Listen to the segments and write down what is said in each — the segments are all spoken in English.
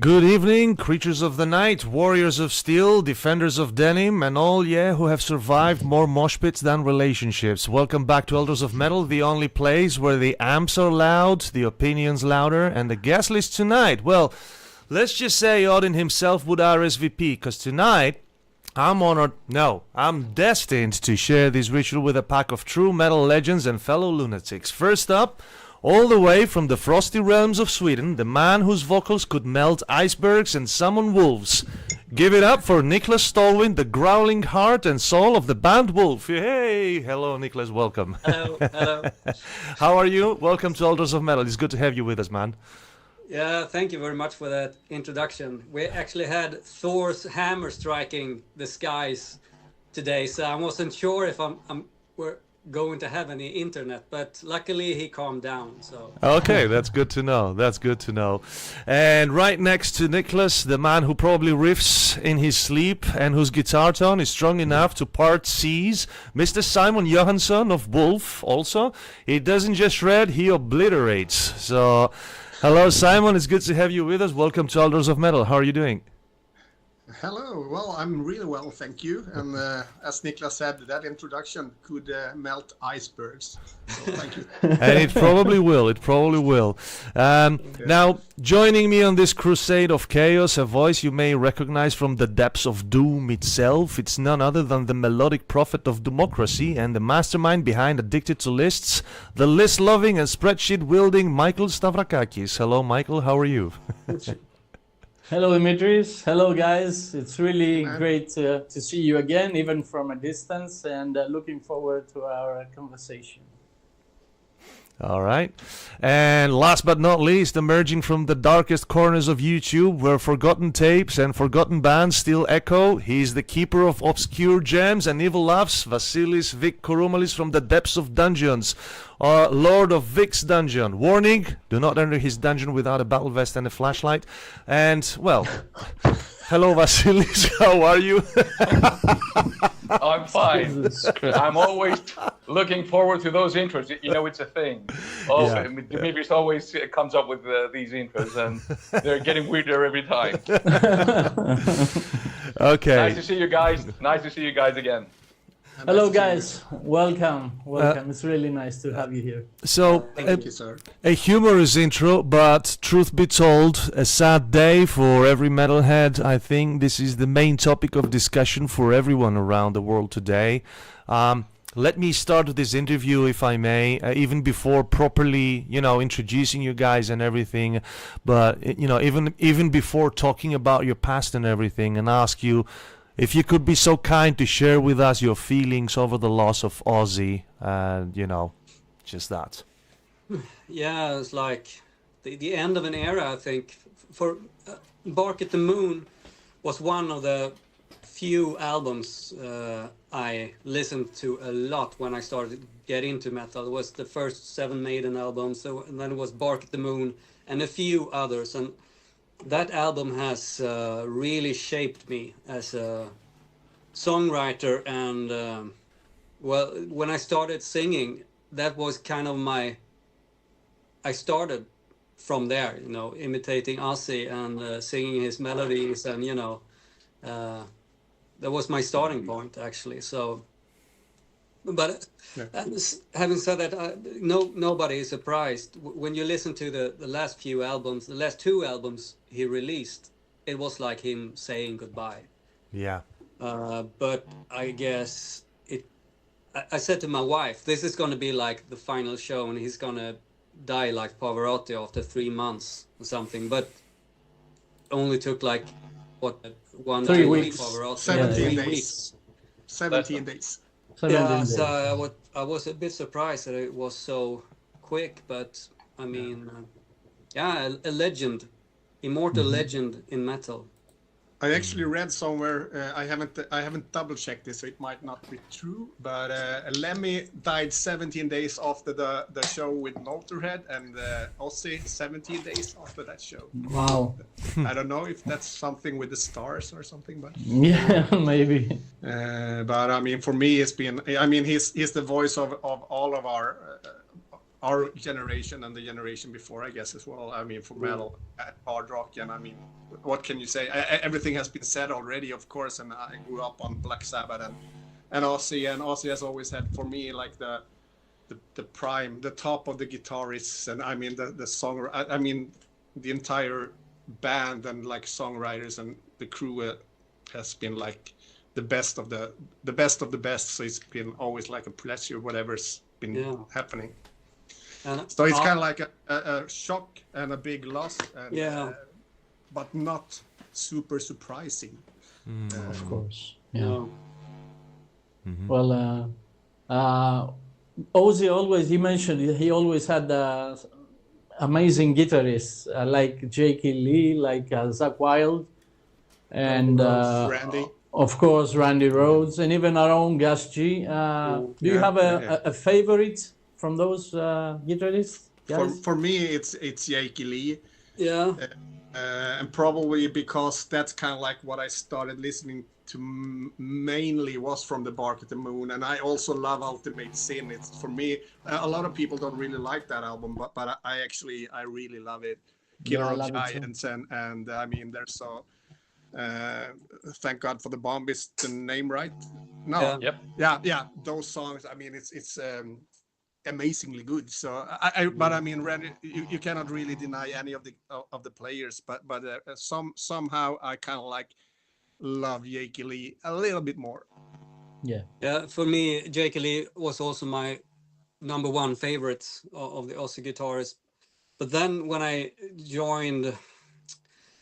Good evening, creatures of the night, warriors of steel, defenders of denim, and all who have survived more mosh pits than relationships. Welcome back to Elders of Metal, the only place where the amps are loud, the opinions louder, and the guest list tonight. Well, let's just say Odin himself would RSVP, because tonight I'm honored, no, I'm destined to share this ritual with a pack of true metal legends and fellow lunatics. First up, all the way from the frosty realms of Sweden, the man whose vocals could melt icebergs and summon wolves. Give it up for Niklas Stålvind, the growling heart and soul of the band Wolf. Hey, hello Niklas, welcome. Hello. How are you? Welcome to Elders of Metal. It's good to have you with us, man. Yeah, thank you very much for that introduction. We actually had Thor's hammer striking the skies today, so I wasn't sure if we're going to have any internet, but luckily he calmed down. So okay, that's good to know. That's good to know. And right next to Niklas, the man who probably riffs in his sleep and whose guitar tone is strong enough to part seas, Mr. Simon Johansson of Wolf. Also, he doesn't just shred, he obliterates. So hello Simon, it's good to have you with us. Welcome to Elders of Metal. How are you doing? Hello. Well, I'm really well, thank you. And as Niklas said, that introduction could melt icebergs. So thank you. And it probably will. It probably will. Now, joining me on this crusade of chaos, a voice you may recognize from the depths of Doom itself. It's none other than the melodic prophet of Doomocracy and the mastermind behind Addicted to Lists, the list-loving and spreadsheet-wielding Michael Stavrakakis. Hello, Michael. How are you? Hello, Dimitris. Hello, guys. It's really great to see you again, even from a distance, and looking forward to our conversation. All right. And last but not least, emerging from the darkest corners of YouTube, where forgotten tapes and forgotten bands still echo, he's the keeper of obscure gems and evil laughs, Vasilis Vic Kouroumalis from the depths of dungeons, Lord of Vic's dungeon. Warning, do not enter his dungeon without a battle vest and a flashlight. And, well, hello Vasilis, how are you? I'm fine. I'm always looking forward to those intros. You know, it's a thing. Dimitris always comes up with these intros, and they're getting weirder every time. Okay. Nice to see you guys. Nice to see you guys again. Hello, guys. Welcome. It's really nice to have you here. So, thank you, sir. A humorous intro, but truth be told, a sad day for every metalhead. I think this is the main topic of discussion for everyone around the world today. Let me start this interview, if I may, even before properly, introducing you guys and everything. But, even before talking about your past and everything, and ask you, if you could be so kind to share with us your feelings over the loss of Ozzy, just that. yeah, it's like the end of an era, I think. For Bark at the Moon was one of the few albums I listened to a lot when I started to get into metal. It was the first Seven Maiden album, and then it was Bark at the Moon and a few others. And that album has really shaped me as a songwriter, and when I started singing, that was kind of I started from there, imitating Ozzy and singing his melodies, and that was my starting point, actually. So, but having said that, nobody is surprised when you listen to the last few albums, the last two albums he released. It was like him saying goodbye. Yeah. But I guess I said to my wife, this is going to be like the final show, and he's going to die like Pavarotti after 3 months or something. But only took like 3 weeks. Pavarotti. 17 3 days. weeks. 17 days. Yeah, so I was a bit surprised that it was so quick, but I mean, a legend, immortal legend in metal. I actually read somewhere, I haven't double checked this, so it might not be true, but Lemmy died 17 days after the show with Motorhead, and Ozzy 17 days after that show. Wow. I don't know if that's something with the stars or something, but yeah, maybe. But I mean, for me, it's been. I mean, he's the voice of all of our our generation and the generation before, I guess, as well. I mean, for metal, hard rock, and I mean, what can you say? Everything has been said already, of course. And I grew up on Black Sabbath and Ozzy, and Ozzy has always had for me like the prime, the top of the guitarists, and I mean the song. I mean, the entire band and like songwriters and the crew has been like the best of the best. So it's been always like a pleasure, whatever's been happening. So it's kind of like a shock and a big loss, and, but not super surprising. Of course. Yeah. No. Mm-hmm. Well, Ozzy always, he mentioned he always had amazing guitarists like J.K. Lee, like Zakk Wylde, and Randy. of course Randy Rhoads, and even our own Gus G. Do you have a favorite from those guitarists? For me, it's J.K. Lee. Yeah. And probably because that's kind of like what I started listening to mainly was from the Bark at the Moon, and I also love Ultimate Sin. It's for me, a lot of people don't really like that album, but I really love it. Killer of Giants, and I mean, there's so Thank God for the Bomb is the name, right? No. Yeah. Those songs. I mean, it's amazingly good. So but I mean, Randy, you cannot really deny any of the players, but somehow I kind of like love J.K. Lee a little bit more. Yeah, for me, J.K. Lee was also my number one favorite of the Ozzy guitarists. But then when I joined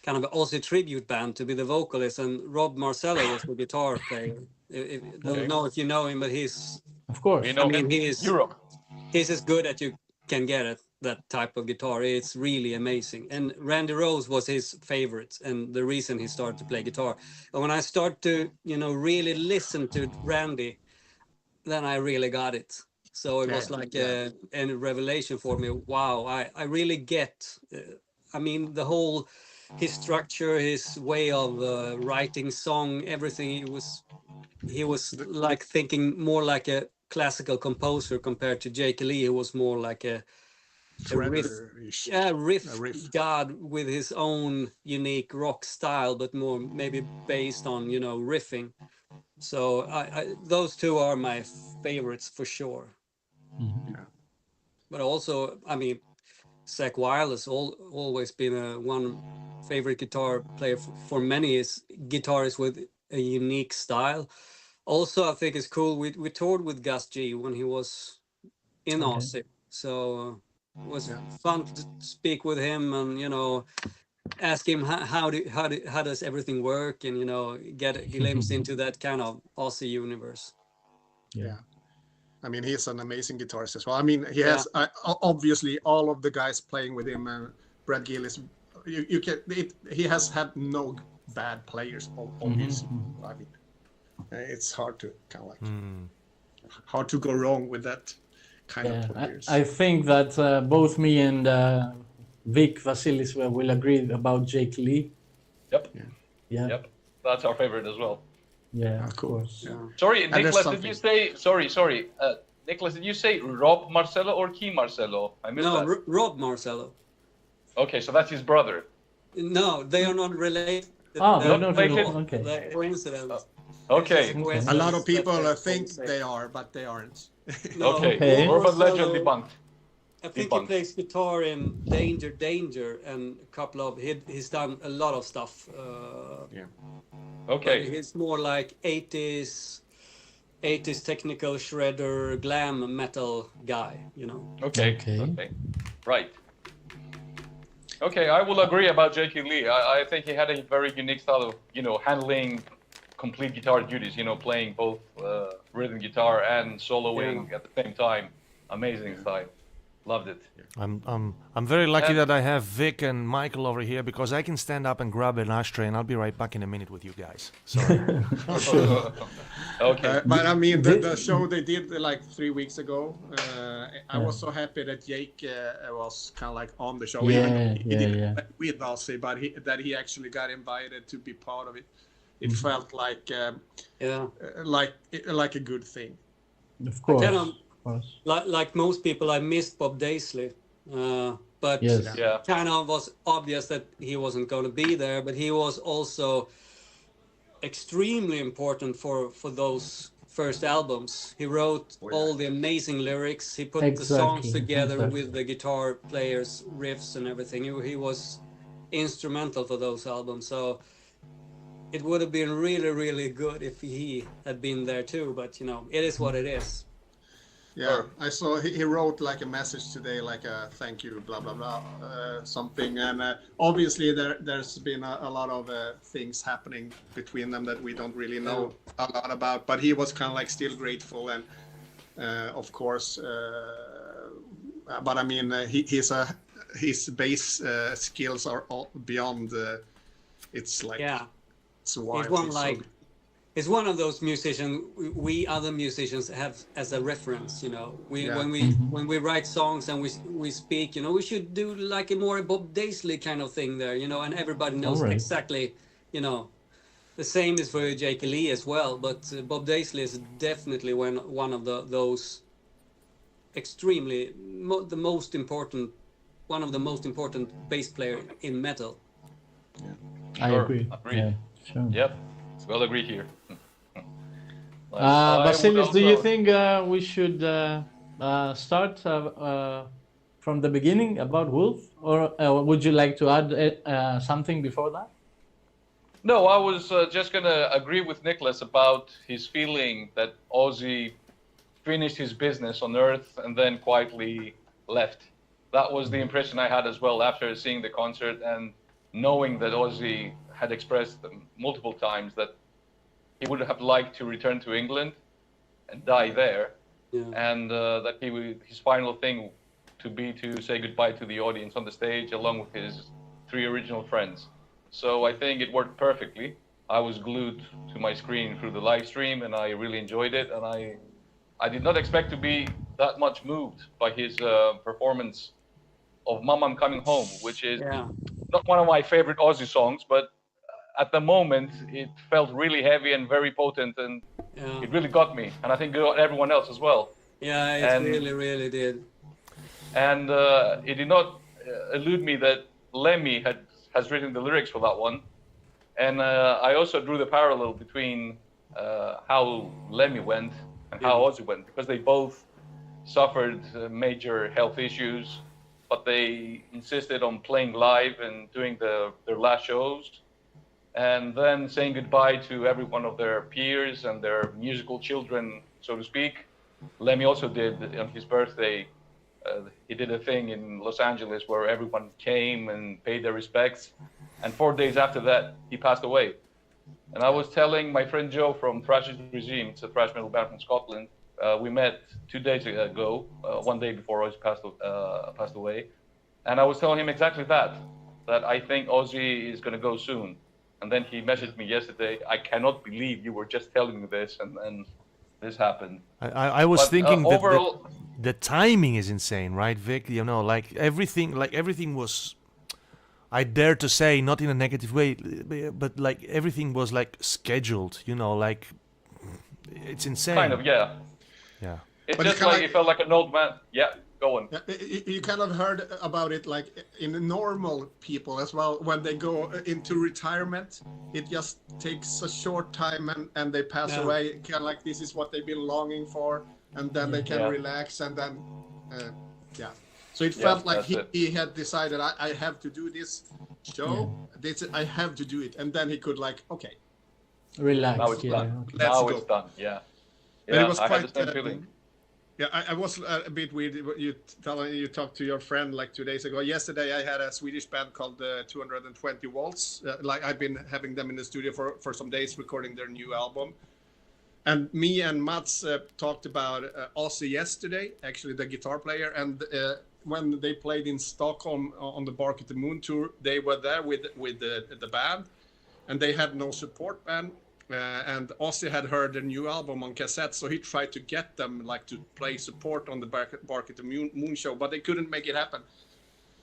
kind of an Ozzy tribute band to be the vocalist, and Rob Marcello was the guitar player. I don't know if you know him, but he's, of course, you know, he's as good as you can get at that type of guitar. It's really amazing. And Randy Rhoads was his favorite, and the reason he started to play guitar. And when I start to, really listen to Randy, then I really got it. So it was like a revelation for me. Wow, I really get, I mean, the whole, his structure, his way of writing song, everything. He was like thinking more like a classical composer compared to J.K. Lee, who was more like a riff god with his own unique rock style, but more maybe based on riffing. So those two are my favorites for sure. But also, I mean, Zakk Wylde has always been one favorite guitar player for many. Is guitarist with a unique style. Also, I think it's cool. We toured with Gus G when he was in Ozzy, so it was fun to speak with him and ask him how does everything work, and get a glimpse into that kind of Ozzy universe. Yeah. I mean, he's an amazing guitarist as well. I mean, he has obviously all of the guys playing with him, and Brad Gillis. He has had no bad players, obviously. I mean, it's hard to kind of like hard to go wrong with that kind of players. I think that both me and Vic Vasilis will agree about J.K. Lee. Yep. That's our favorite as well. Yeah, of course. Yeah. Sorry, Niklas, did you say? Sorry. Niklas, did you say Rob Marcello or Key Marcello? I missed that. No, Rob Marcello. Okay, so that's his brother. No, they are not related. They're not related. Okay. They're coincidence. Okay. A lot of people think they are, but they aren't. No, okay. Urban legend debunked. I think he plays guitar in Danger, and a couple of he's done a lot of stuff. Okay. He's more like 80s technical shredder glam metal guy, Okay. Right. Okay, I will agree about J.K. Lee. I think he had a very unique style of, handling complete guitar duties, playing both rhythm guitar and soloing at the same time. Amazing style. Loved it. I'm very lucky that I have Vic and Michael over here, because I can stand up and grab an ashtray, and I'll be right back in a minute with you guys. Sorry. Okay. But I mean, the show they did like 3 weeks ago, I was so happy that Jake was kind of like on the show. He did with Ozzy, but that he actually got invited to be part of it. It felt like like a good thing. Of course. course. Like most people, I missed Bob Daisley, but Yes. Yeah. kind of was obvious that he wasn't going to be there. But he was also extremely important for those first albums. He wrote all the amazing lyrics. He put the songs together with the guitar players, riffs, and everything. He was instrumental for those albums. So it would have been really, really good if he had been there too. But it is what it is. Yeah, I saw he wrote like a message today, like a thank you, blah blah blah, something. And obviously there's been a lot of things happening between them that we don't really know a lot about. But he was kind of like still grateful, and of course. But I mean, his bass skills are all beyond. It's like it's wild. It's one of those musicians we other musicians have as a reference. When we write songs and we speak, we should do like a more Bob Daisley kind of thing there, and everybody knows exactly, the same is for Jake Lee as well. But Bob Daisley is definitely one of those extremely one of the most important bass player in metal. I agree. Yeah, sure. Yep, we'll agree here. Vasilis, do you think we should start from the beginning about Wolf, or would you like to add something before that? No, I was just going to agree with Niklas about his feeling that Ozzy finished his business on Earth and then quietly left. That was the impression I had as well after seeing the concert and knowing that Ozzy had expressed multiple times that he would have liked to return to England and die there, and that his final thing to be to say goodbye to the audience on the stage along with his 3 original friends. So I think it worked perfectly. I was glued to my screen through the live stream, and I really enjoyed it. And I did not expect to be that much moved by his performance of Mama I'm Coming Home, which is not one of my favorite Ozzy songs, but at the moment it felt really heavy and very potent, and it really got me, and I think it got everyone else as well. Yeah, it really, really did. And it did not elude me that Lemmy has written the lyrics for that one, and I also drew the parallel between how Lemmy went and how Ozzy went, because they both suffered major health issues, but they insisted on playing live and doing their last shows, and then saying goodbye to every one of their peers and their musical children, so to speak. Lemmy also did on his birthday. He did a thing in Los Angeles where everyone came and paid their respects. And 4 days after that, he passed away. And I was telling my friend Joe from Thrash Regime, it's a thrash metal band from Scotland. We met 2 days ago, one day before Ozzy passed away. And I was telling him exactly that I think Ozzy is going to go soon. And then he messaged me yesterday, I cannot believe you were just telling me this, and this happened. I was thinking that overall, the timing is insane, right, Vic? Like everything was, I dare to say, not in a negative way, but like everything was like scheduled, like it's insane. Kind of, yeah. Yeah. It's just like it felt like an old man. Yeah. Go on. You kind of heard about it like in normal people as well. When they go into retirement, it just takes a short time and they pass away. Kind of like this is what they've been longing for, and then they can relax, and then So it felt like he had decided I have to do this show. I have to do it, and then he could relax. Now it's done. It's done. Yeah. But it was I quite had the same feeling. Yeah, I was a bit weird. You talked to your friend like 2 days ago. Yesterday, I had a Swedish band called 220 Volts. I've been having them in the studio for some days recording their new album. And me and Mats talked about Ozzy yesterday, actually the guitar player. And when they played in Stockholm on the Bark at the Moon tour, they were there with the band, and they had no support band. And Ozzy had heard the new album on cassette, so he tried to get them to play support on the Bark at the Moon show, but they couldn't make it happen.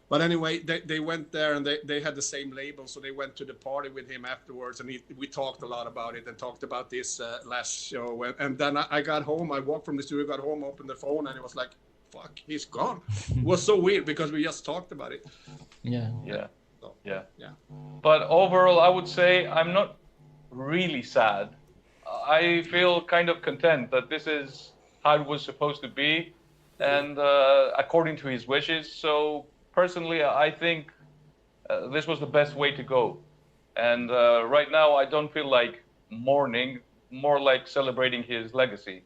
But anyway, they went there and they had the same label, so they went to the party with him afterwards, and we talked a lot about it and talked about this last show. And then I got home, I walked from the studio, got home, opened the phone, and it was like, fuck, he's gone. It was so weird because we just talked about it. Yeah. So, Yeah. yeah. But overall, I would say I'm not really sad. I feel kind of content that this is how it was supposed to be, and according to his wishes. So personally, I think this was the best way to go. And right now, I don't feel like mourning, more like celebrating his legacy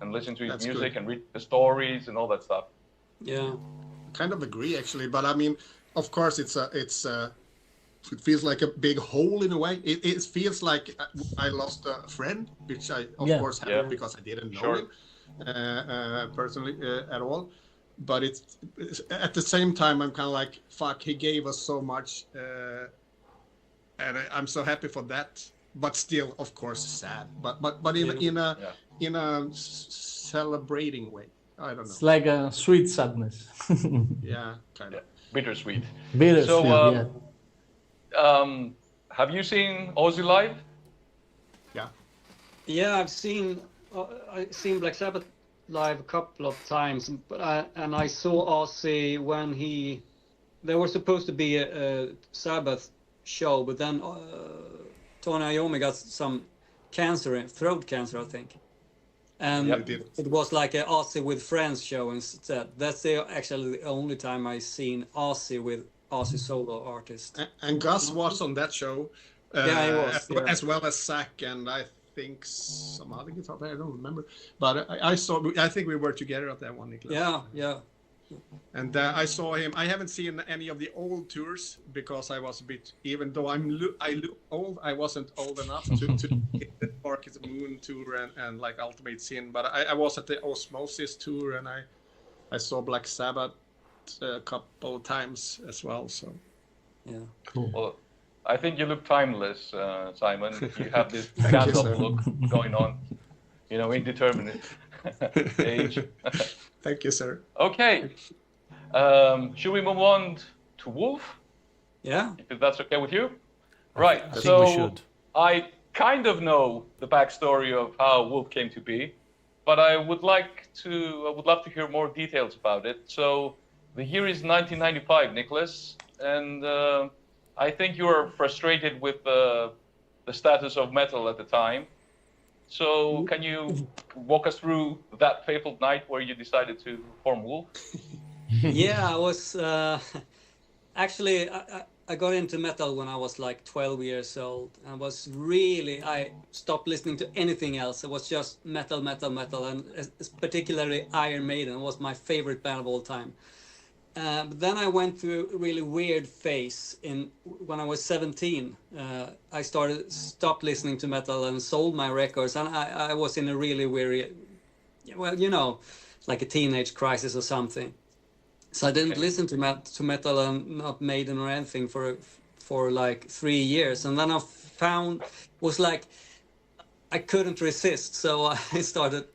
and listen to his That's music good. and read the stories and all that stuff. Yeah. Kind of agree, actually. But I mean, of course, it feels like a big hole in a way. It feels like I lost a friend, which I, of course, have because I didn't know him personally at all. But it's at the same time, I'm kind of like, fuck, he gave us so much, and I'm so happy for that. But still, of course, sad. But in a celebrating way. I don't know. It's like a sweet sadness. Yeah, kind of. Bittersweet. Bittersweet, So, have you seen Ozzy live? Yeah. Yeah, I've seen Black Sabbath live a couple of times, but I saw Ozzy when there was supposed to be a Sabbath show, but then Tony Iommi got some throat cancer, I think, and it was like a Ozzy with Friends show instead. That's actually the only time I've seen Ozzy with Ozzy solo artist. And Gus was on that show, he was, as well as Zach, and I think some other guitar player, I don't remember. But I think we were together at that one, Niklas. Yeah. And I saw him. I haven't seen any of the old tours because I was a bit, even though I look old, I wasn't old enough to get the Darkest Moon tour and like Ultimate Sin. But I was at the Osmosis tour, and I saw Black Sabbath a couple of times as well. So yeah, cool. Well, I think you look timeless, Simon. You have this stand-up look going on, indeterminate age. Thank you, sir. Okay. Should we move on to Wolf? Yeah. If that's okay with you? Right. I think we should. I kind of know the backstory of how Wolf came to be, but I would love to hear more details about it. So the year is 1995, Niklas, and I think you were frustrated with the status of metal at the time. So can you walk us through that fateful night where you decided to form Wolf? Yeah, I was actually I got into metal when I was like 12 years old. I stopped listening to anything else. It was just metal, and particularly Iron Maiden was my favorite band of all time. But then I went through a really weird phase when I was 17. I stopped listening to metal and sold my records, and I was in a really weird, like a teenage crisis or something. So I didn't listen to metal and not Maiden or anything for like 3 years, and then I couldn't resist. So I started,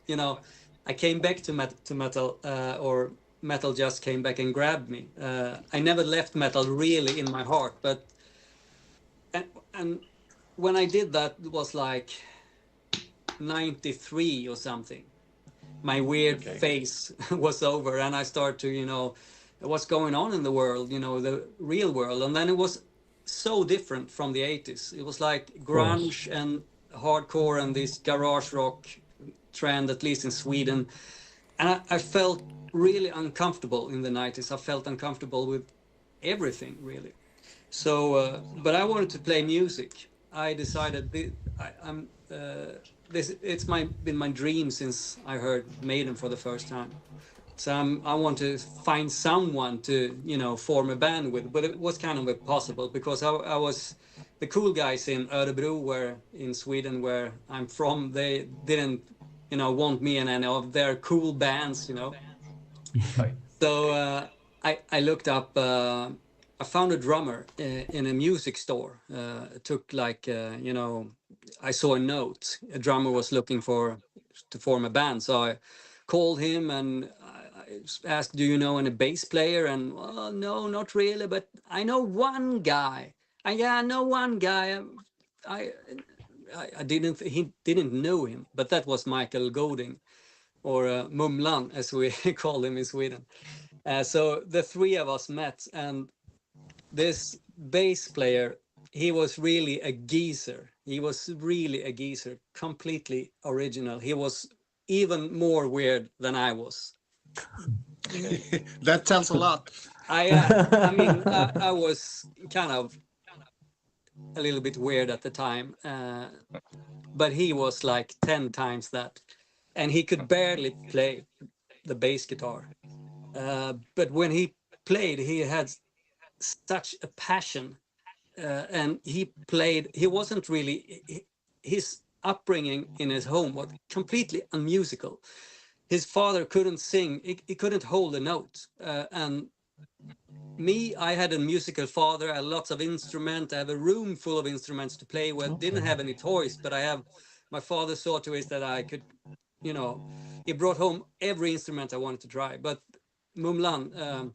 I came back to metal, or metal just came back and grabbed me. I never left metal really in my heart, but and when I did that, it was like 93 or something. My weird phase was over, and I started to, what's going on in the world, the real world. And then it was so different from the 80s. It was like grunge and hardcore and this garage rock trend, at least in Sweden. And I felt really uncomfortable in the 90s. I felt uncomfortable with everything, really. So, but I wanted to play music. I decided it's been my dream since I heard Maiden for the first time. So I want to find someone to, form a band with. But it was kind of impossible because I was the cool guys in Örebro, in Sweden, where I'm from. They didn't, want me in any of their cool bands, So I looked up. I found a drummer in a music store. It took like, I saw a note. A drummer was looking to form a band. So I called him, and asked, "Do you know any bass player?" And no, not really, but I know one guy. I know one guy. He didn't know him, but that was Michael Goding, or Mumlan, as we call him in Sweden. So the three of us met, and this bass player, he was really a geezer. He was really a geezer, completely original. He was even more weird than I was. That tells a lot. I mean, I was kind of a little bit weird at the time, but he was like 10 times that, and he could barely play the bass guitar. But when he played, he had such a passion, and he played. He wasn't really. His upbringing in his home was completely unmusical. His father couldn't sing. He couldn't hold a note, and me, I had a musical father. I had lots of instruments. I have a room full of instruments to play with. Didn't have any toys, but I have. My father saw to it that I could, he brought home every instrument I wanted to try. But Mumlan,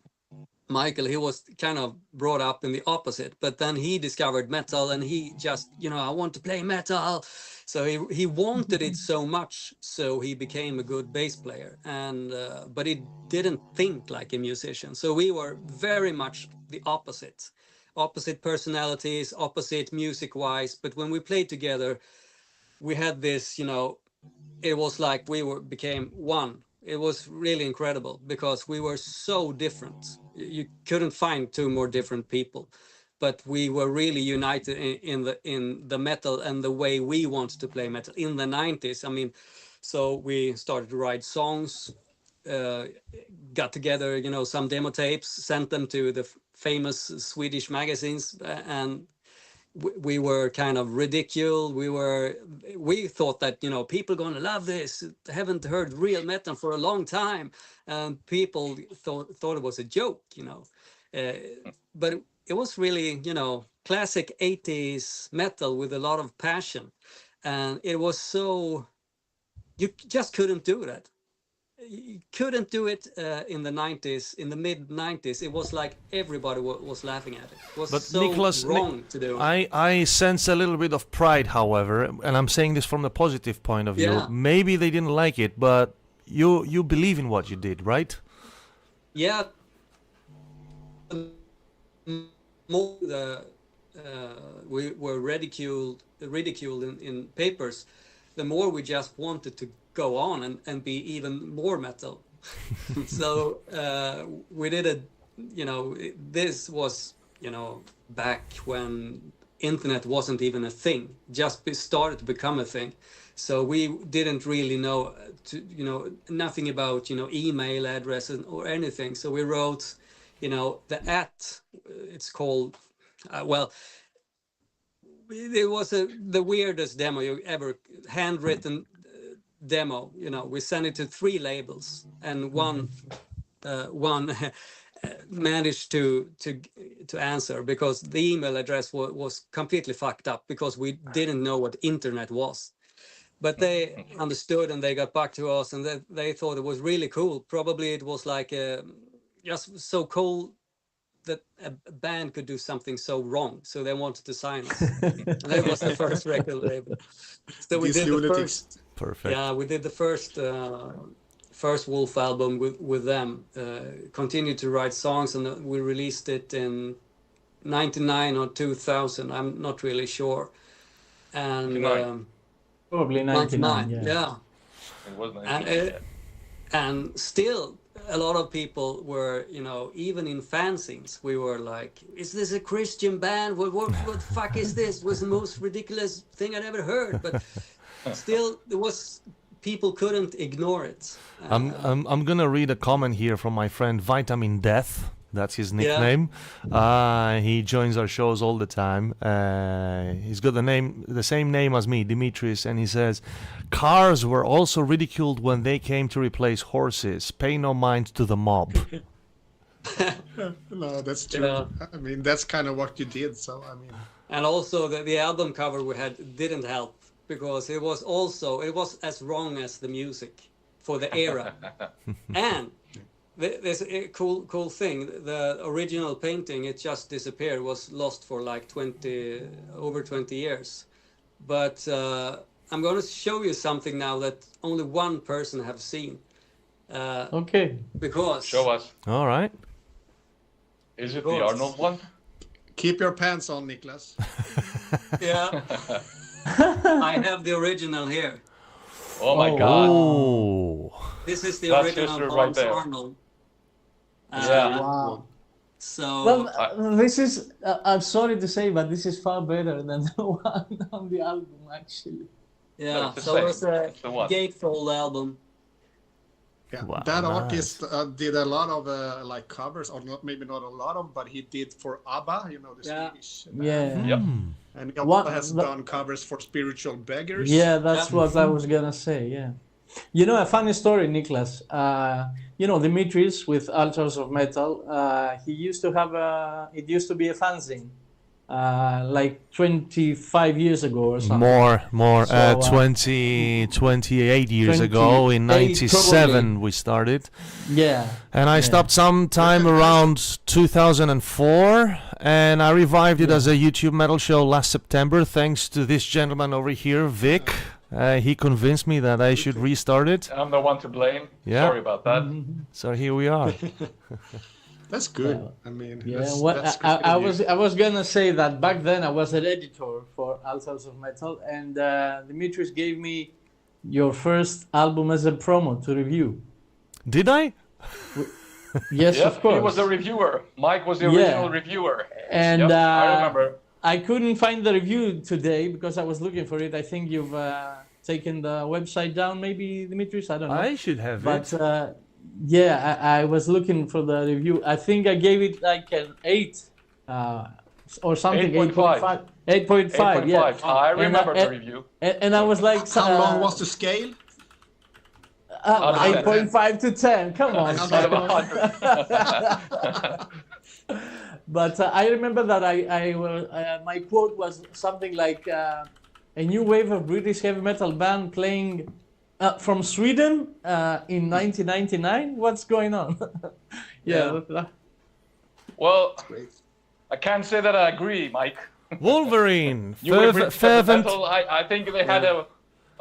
Michael, he was kind of brought up in the opposite. But then he discovered metal, and he just, I want to play metal. So he wanted it so much, so he became a good bass player. And but he didn't think like a musician. So we were very much the opposite personalities, opposite music-wise. But when we played together, we had this, it was like became one. It was really incredible because we were so different. You couldn't find two more different people, but we were really united in the metal and the way we wanted to play metal in the 90s. I mean, so we started to write songs, got together, some demo tapes, sent them to the famous Swedish magazines, and we were kind of ridiculed. We thought that, people are going to love this. Haven't heard real metal for a long time. And people thought it was a joke, but it was really, classic 80s metal with a lot of passion. And it was so, you just couldn't do that. You couldn't do it in the 90s, in the mid 90s. It was like everybody was laughing at it. It was so Niklas, wrong to do. I sense a little bit of pride, however, and I'm saying this from the positive point of view. Yeah. Maybe they didn't like it, but you believe in what you did, right? Yeah. More we were ridiculed in papers, the more we just wanted to go on and be even more metal. So we did this was, back when internet wasn't even a thing, just started to become a thing. So we didn't really know, nothing about, email addresses or anything. So we wrote, it's called, it was the weirdest demo you ever, handwritten demo. We sent it to 3 labels, and one managed to answer, because the email address was completely fucked up, because we didn't know what internet was. But they understood, and they got back to us, and they thought it was really cool. Probably it was like just so cool that a band could do something so wrong, so they wanted to sign us. And that was the first record label. So we did the first. Perfect. Yeah, we did the first Wolf album with them. Continued to write songs, and we released it in 99 or 2000. I'm not really sure. And probably 99. Yeah. It was 99. And still, a lot of people were, even in fanzines, we were like, "Is this a Christian band? What the fuck is this?" It was the most ridiculous thing I'd ever heard. But still, people couldn't ignore it. I'm gonna read a comment here from my friend Vitamin Death. That's his nickname. Yeah. He joins our shows all the time. He's got the same name as me, Dimitris, and he says, "Cars were also ridiculed when they came to replace horses. Pay no mind to the mob." No, that's true. I mean, that's kind of what you did. So I mean, and also the album cover we had didn't help, because it was as wrong as the music for the era. And there's a cool thing. The original painting, it just disappeared, was lost for like over 20 years. But I'm going to show you something now that only one person have seen. Okay. Because Show us. All right. Is it the Arnold one? Keep your pants on, Niklas. yeah, I have the original here. Oh my God. Oh. This is the That's original history right Hans there. Arnold. Yeah. Wow. So Well, this is, I'm sorry to say, but this is far better than the one on the album, actually. yeah, No, it's the so same. it was a It's the one. gatefold album. Yeah, Wow, that nice. artist did a lot of like covers, or not, maybe not a lot of, but he did for ABBA, you know, the Yeah. Swedish Yeah. band. Yep. And he also What- has what- done covers for Spiritual Beggars. Yeah, that's Yeah. what I was gonna say. Yeah, you know, a funny story, Niklas. You know, Dimitris with Altars of Metal. He used to have it used to be a fanzine, like 25 years ago or something. More. So, 28 years ago, in 28 '97, probably. we started. Yeah. And I stopped sometime around 2004, and I revived it as a YouTube metal show last September, thanks to this gentleman over here, Vic. He convinced me that I should restart it. I'm the one to blame. Yeah. Sorry about that. So here we are. That's good. Yeah. I mean, Yeah, that's, what that's I good was news. I was gonna say that back then I was an editor for Altars of Metal, and Dimitris gave me your first album as a promo to review. Did I? Yes, Yep, of course. he was the reviewer. Mike was the Yeah. original reviewer. And Yep, I remember. I couldn't find the review today because I was looking for it. I think you've taken the website down, maybe, Dimitris. I don't know. I should have But it. yeah, I was looking for the review. I think I gave it like an 8 or something. 8.5. 8.5. 8.5. Yeah. I remember the and, review. and I was like, How long was the scale? Out of 10. 8.5 to 10. Come on. Out of 100. But I remember that my quote was something like, a new wave of British heavy metal band playing from Sweden in 1999. What's going on? yeah. Well, Great. I can't say that I agree, Mike. Wolverine. You were British heavy Fervent. metal. I think they had a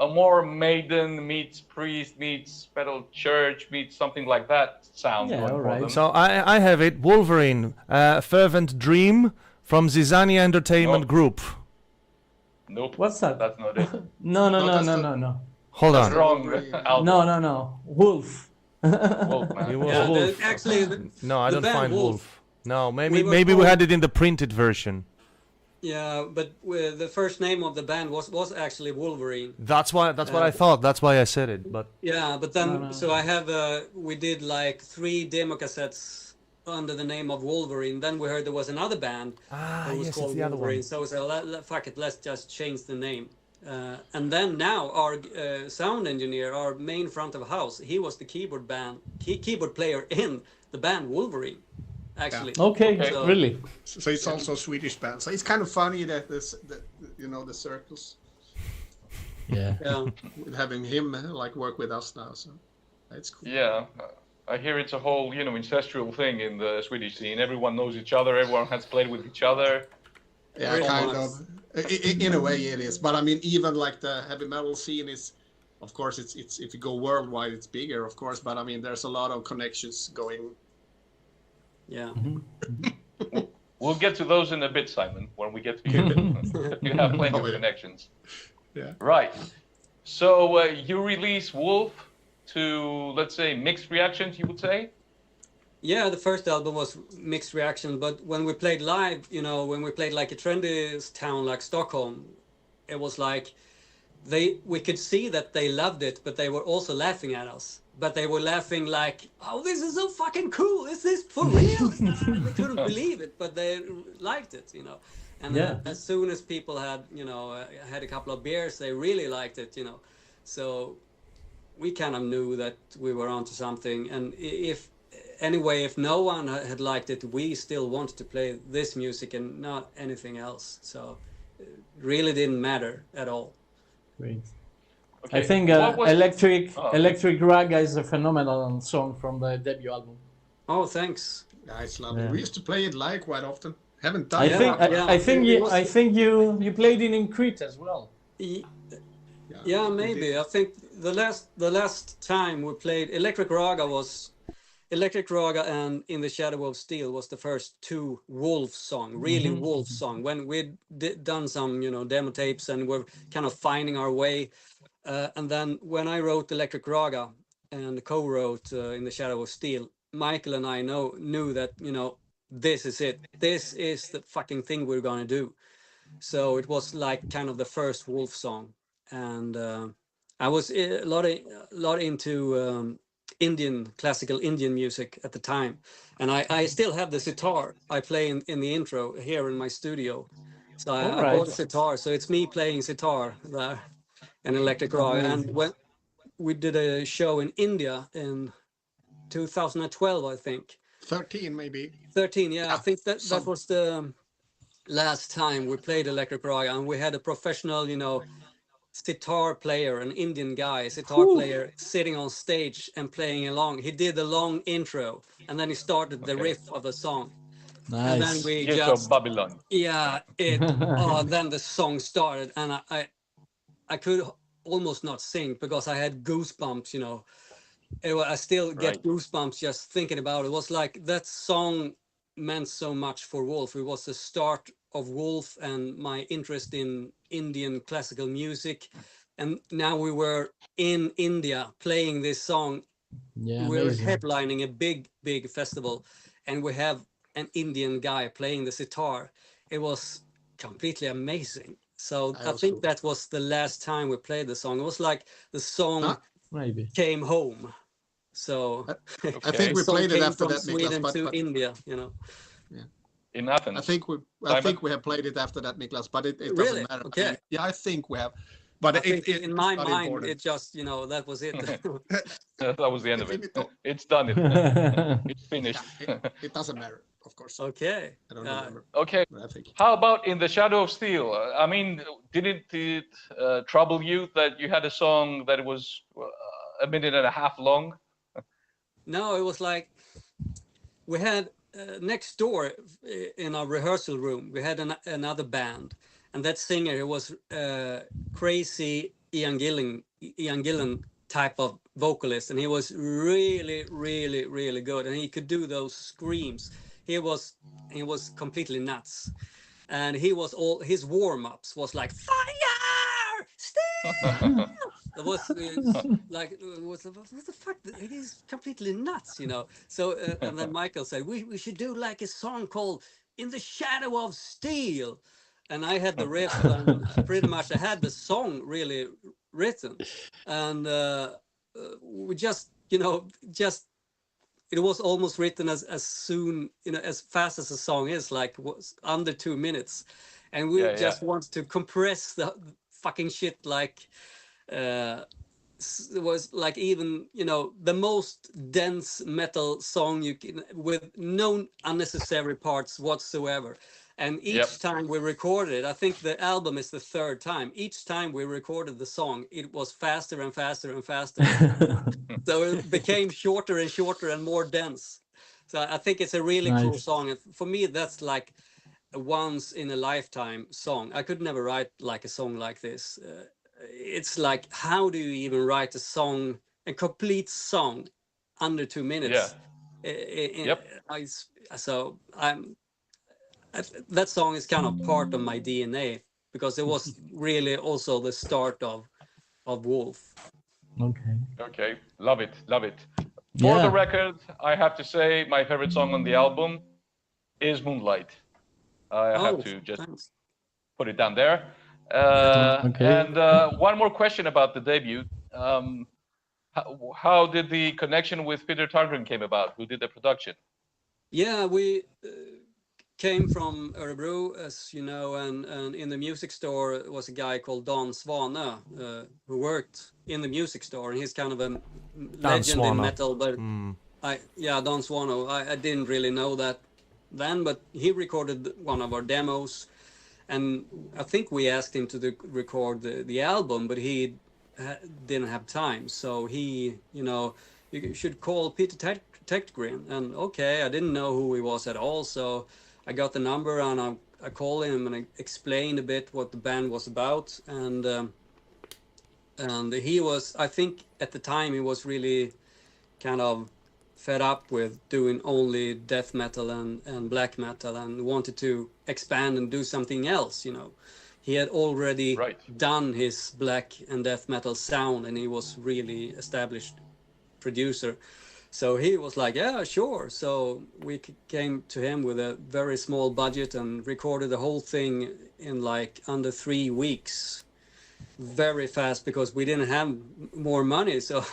more Maiden meets Priest meets Metal Church meets something like that sound. Yeah, going all for right. them. So I have it. Wolverine. Fervent Dream from Zizania Entertainment Oh. Group. Nope. What's that? That's not it. No. Hold on. Wrong album. No. Wolf. Wolf, man. It was Yeah, Wolf. actually, No, I the don't band find Wolf. No, We were maybe we told- had it in the printed version. yeah, but the first name of the band was actually Wolverine. That's what I thought. That's why I said it. But Yeah, but then No. so I have we did like 3 demo cassettes under the name of Wolverine. Then we heard there was another band that was yes, it's called the other Wolverine. one. So we said, fuck it, let's just change the name. And then now our sound engineer, our main front of house, he was the keyboard player in the band Wolverine, actually. Okay, Okay. really. So it's also a Swedish band. So it's kind of funny that you know, the circles Yeah. Yeah. with having him like work with us now. So that's cool. Yeah, I hear it's a whole, incestual thing in the Swedish scene. Everyone knows each other. Everyone has played with each other. Yeah, Very kind nice. of. In a way, it is. But I mean, even like the heavy metal scene is, of course, it's if you go worldwide, it's bigger, of course. But I mean, there's a lot of connections going. Yeah. We'll get to those in a bit, Simon, when we get to you. You have plenty of connections. Yeah. Right. So you release Wolf to, let's say, mixed reactions, you would say? Yeah, the first album was mixed reaction, but when we played live, when we played like a trendy town like Stockholm, it was like we could see that they loved it, but they were also laughing at us. But they were laughing like, "Oh, this is so fucking cool! Is this for real?" They couldn't believe it, but they liked it, And Yeah. as soon as people had, had a couple of beers, they really liked it, So we kind of knew that we were onto something, and if no one had liked it, we still wanted to play this music and not anything else. So it really didn't matter at all. Great. Okay. I think What was- Electric Oh. Electric Raga is a phenomenal song from the debut album. Oh, thanks. Yeah, it's lovely. Yeah. We used to play it live quite often. Haven't done I it. think Yeah, I think you played it in Crete as well. Yeah, we maybe. did. I think the last time we played Electric Raga and In the Shadow of Steel was the first two Wolf song, really Wolf song. When we'd done some, demo tapes and we're kind of finding our way. And then when I wrote Electric Raga and co-wrote In the Shadow of Steel, Michael and I knew that, this is it. This is the fucking thing we're gonna do. So it was like kind of the first Wolf song. And I was a lot into classical Indian music at the time. And I still have the sitar I play in the intro here in my studio. So I bought a sitar. So it's me playing sitar there in Electric Raga. And when we did a show in India in 2012, I think. 13 maybe. 13, yeah. I think that some- was the last time we played Electric Raga, and we had a professional, sitar player, an Indian guy, sitar player, sitting on stage and playing along. He did a long intro, and then he started the riff of the song. Nice. And then we Gates of Babylon. yeah, then the song started, and I could almost not sing because I had goosebumps, I still get goosebumps just thinking about it. It was like that song meant so much for Wolf. It was the start of Wolf and my interest in Indian classical music. And now we were in India playing this song. Yeah, We're amazing. headlining a big festival, and we have an Indian guy playing the sitar. It was completely amazing. So I think that was the last time we played the song. It was like the song Maybe came home. So I think we played it after that, Sweden Niklas. to India, In Athens. I think we have played it after that, Niklas. But it doesn't Really? matter. Okay. I think we have. But I think in my not mind, important. it just, that was it. That was the end of it. Finito. It's done. It's finished. It doesn't matter, of course. Okay. I don't remember. Okay. But I think. How about In the Shadow of Steel? I mean, didn't it trouble you that you had a song that was a minute and a half long? No, it was like we had next door in our rehearsal room, we had another band, and that singer was crazy Ian Gillan type of vocalist, and he was really, really, really good, and he could do those screams. He was completely nuts, and his warm-ups was like fire, steel. It was like, what the fuck? It is completely nuts, So, and then Michael said, we should do like a song called In the Shadow of Steel. And I had the riff, and pretty much I had the song really written. And we just, it was almost written as soon, as fast as the song is, like was under 2 minutes. And we just wanted to compress the fucking shit like, it was like even the most dense metal song you can, with no unnecessary parts whatsoever. And each time we recorded it, I think the album is the third time, each time we recorded the song, it was faster and faster and faster. So it became shorter and shorter and more dense. So I think it's a really cool song, and for me that's like a once in a lifetime song. I could never write like a song like this. It's like, how do you even write a complete song under 2 minutes? So that song is kind of part of my DNA, because it was really also the start of Wolf. Okay. Love it. For the record, I have to say my favorite song on the album is Moonlight. I have to just put it down there. And one more question about the debut. How did the connection with Peter Targren came about? Who did the production? Yeah, we came from Örebro, as you know, and in the music store was a guy called Don Swane, who worked in the music store, and he's kind of a legend in metal. But Don Swane, I didn't really know that then, but he recorded one of our demos, and I think we asked him to record the album, but he didn't have time. So he, you should call Peter Tetgren. And okay, I didn't know who he was at all, so I got the number and I called him and I explained a bit what the band was about. And he was, I think at the time, he was really kind of fed up with doing only death metal and black metal and wanted to expand and do something else, you know. He had already done his black and death metal sound, and he was really established producer. So he was like, yeah, sure. So we came to him with a very small budget and recorded the whole thing in like under 3 weeks. Very fast, because we didn't have more money. So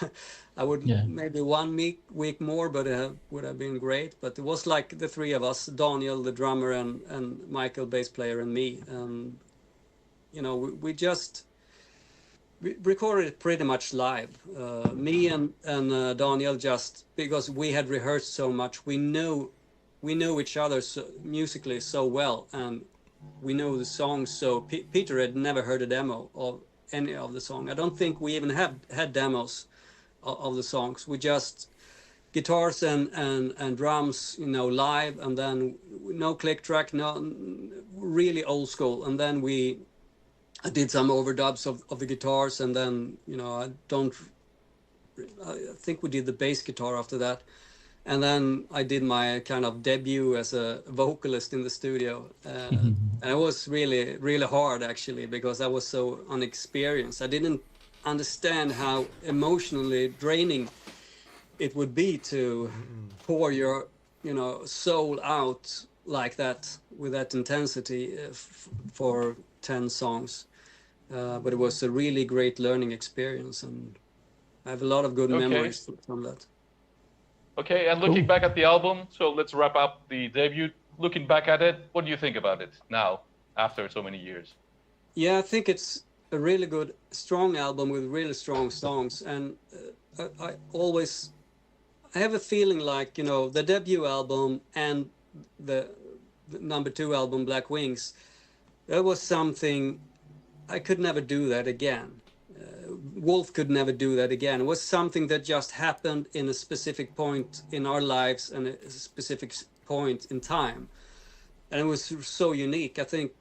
I would maybe 1 week more, but it would have been great. But it was like the three of us, Daniel, the drummer, and Michael, bass player, and me. And, you know, we recorded it pretty much live. Me and Daniel, just because we had rehearsed so much, we knew each other musically so well, and we know the songs. So Peter had never heard a demo of any of the song. I don't think we even had demos of the songs. We just guitars and drums, you know, live, and then no click track, no, really old school. And then I did some overdubs of the guitars, and then, you know, I think we did the bass guitar after that. And then I did my kind of debut as a vocalist in the studio. And it was really, really hard, actually, because I was so inexperienced. I didn't understand how emotionally draining it would be to pour your, you know, soul out like that, with that intensity for 10 songs. But it was a really great learning experience, and I have a lot of good memories from that. Okay, and looking back at the album, so let's wrap up the debut. Looking back at it, what do you think about it now, after so many years? Yeah, I think it's a really good, strong album with really strong songs. And I have a feeling like, you know, the debut album and the number 2 album, Black Wings, there was something, I could never do that again. Wolf could never do that again. It was something that just happened in a specific point in our lives and a specific point in time. And it was so unique. I think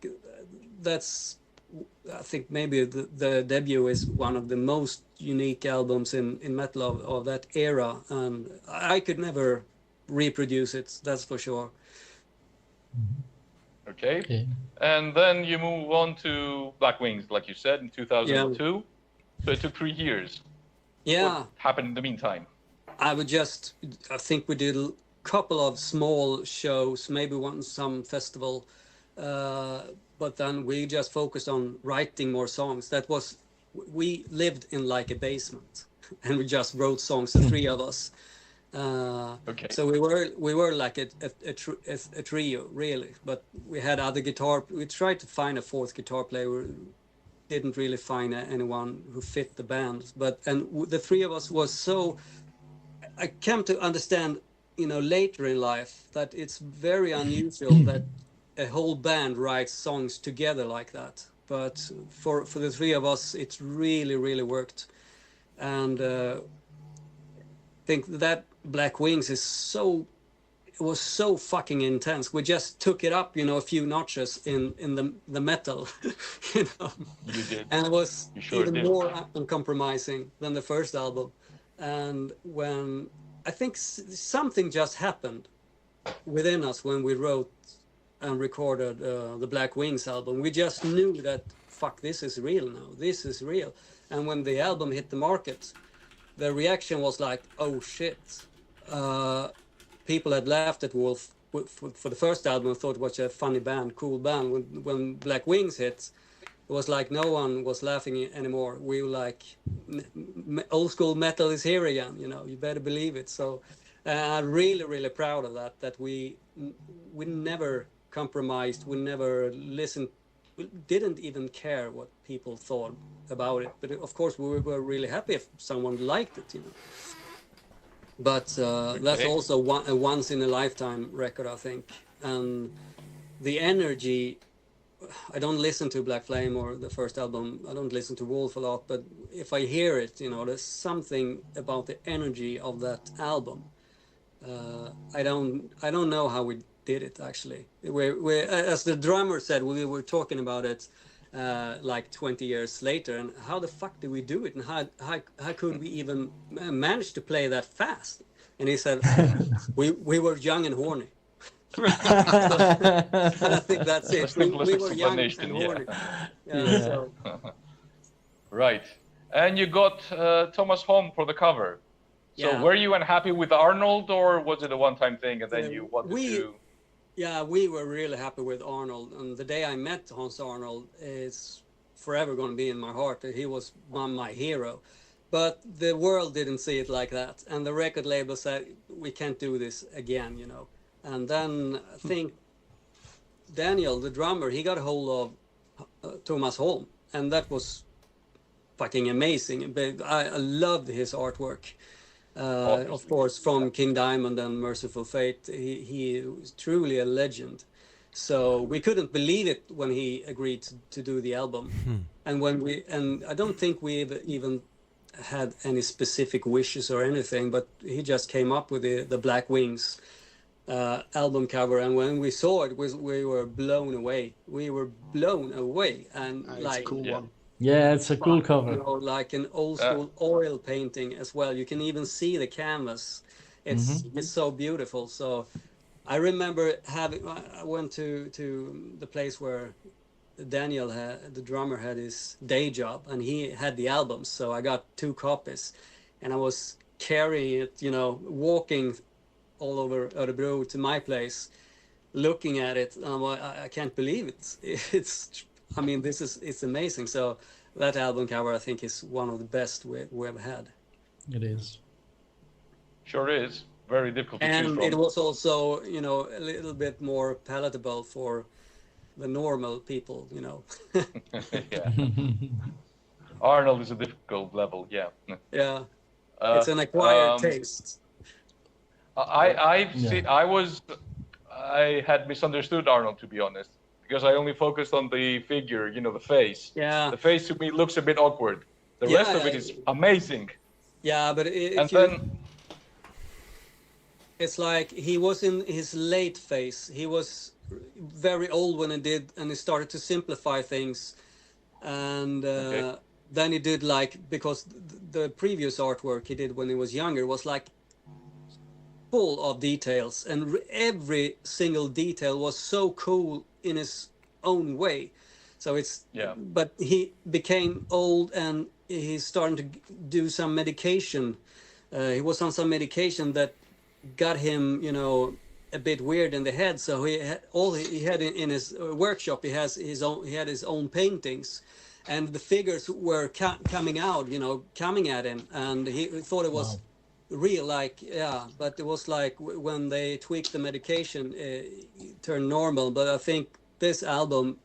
maybe the debut is one of the most unique albums in metal of that era. And I could never reproduce it, that's for sure. Okay. And then you move on to Black Wings, like you said, in 2002. Yeah. So it took 3 years. Yeah. What happened in the meantime? I think we did a couple of small shows, maybe some festival, but then we just focused on writing more songs. We lived in like a basement, and we just wrote songs, the three of us. So we were like a trio, really, but we had other guitar. We tried to find a fourth guitar player. Didn't really find anyone who fit the band, and the three of us was so. I came to understand, you know, later in life that it's very unusual that a whole band writes songs together like that. But for the three of us, it really, really worked, and I think that Black Wings was so fucking intense. We just took it up, you know, a few notches in the metal, you know. You did. And it was even more uncompromising than the first album. And when I think something just happened within us when we wrote and recorded the Black Wings album, we just knew that, fuck, this is real now. This is real. And when the album hit the market, the reaction was like, oh shit. People had laughed at Wolf for the first album and thought it was a funny band, cool band. When Black Wings hit, it was like no one was laughing anymore. We were like, old school metal is here again, you know, you better believe it. So I'm really, really proud of that we never compromised, we never listened, we didn't even care what people thought about it. But of course we were really happy if someone liked it, you know. But that's also a once in a lifetime record, I think. And the energy I don't listen to Black Flame or the first album. I don't listen to Wolf a lot, but if I hear it, you know, there's something about the energy of that album. I don't know how we did it actually. We as the drummer said, we were talking about it like 20 years later, and how the fuck did we do it, and how could we even manage to play that fast? And he said, we were young and horny. And I think that's it. We were young and horny. So. Right. And you got Thomas Holm for the cover. So were you unhappy with Arnold, or was it a one-time thing and then you wanted to... Yeah, we were really happy with Arnold. And the day I met Hans Arnold is forever going to be in my heart. He was my hero. But the world didn't see it like that. And the record label said, we can't do this again, you know. And then I think Daniel, the drummer, he got a hold of Thomas Holm. And that was fucking amazing. I loved his artwork. Of course, from King Diamond and Merciful Fate, he was truly a legend. So we couldn't believe it when he agreed to do the album. And I don't think we even had any specific wishes or anything, but he just came up with the Black Wings album cover, and when we saw it, we were blown away. And it's a cool one. Yeah, it's a cool cover. You know, like an old school oil painting as well. You can even see the canvas. It's so beautiful. So I remember I went to the place where Daniel, the drummer, had his day job, and he had the albums. So I got 2 copies, and I was carrying it, you know, walking all over Örebro to my place, looking at it. And I can't believe it. I mean, it's amazing. So that album cover, I think, is one of the best we've had. It is. Sure is. Very difficult to choose And from. it was also, you know, a little bit more palatable for the normal people, you know. Yeah. Arnold is a difficult level, yeah. Yeah. It's an acquired taste. I had misunderstood Arnold, to be honest, because I only focused on the figure, you know, the face. Yeah. The face to me looks a bit awkward. The rest of it is amazing. Yeah, but it's like he was in his late phase. He was very old when he started to simplify things, and then he did, like, because the previous artwork he did when he was younger was like full of details, and every single detail was so cool in his own way. So but he became old, and he's starting to do some medication. He was on some medication that got him, you know, a bit weird in the head. So he had in his workshop, he had his own paintings, and the figures were coming out, you know, coming at him, and he thought it was real, like, but it was like when they tweaked the medication, it turned normal. But I think this album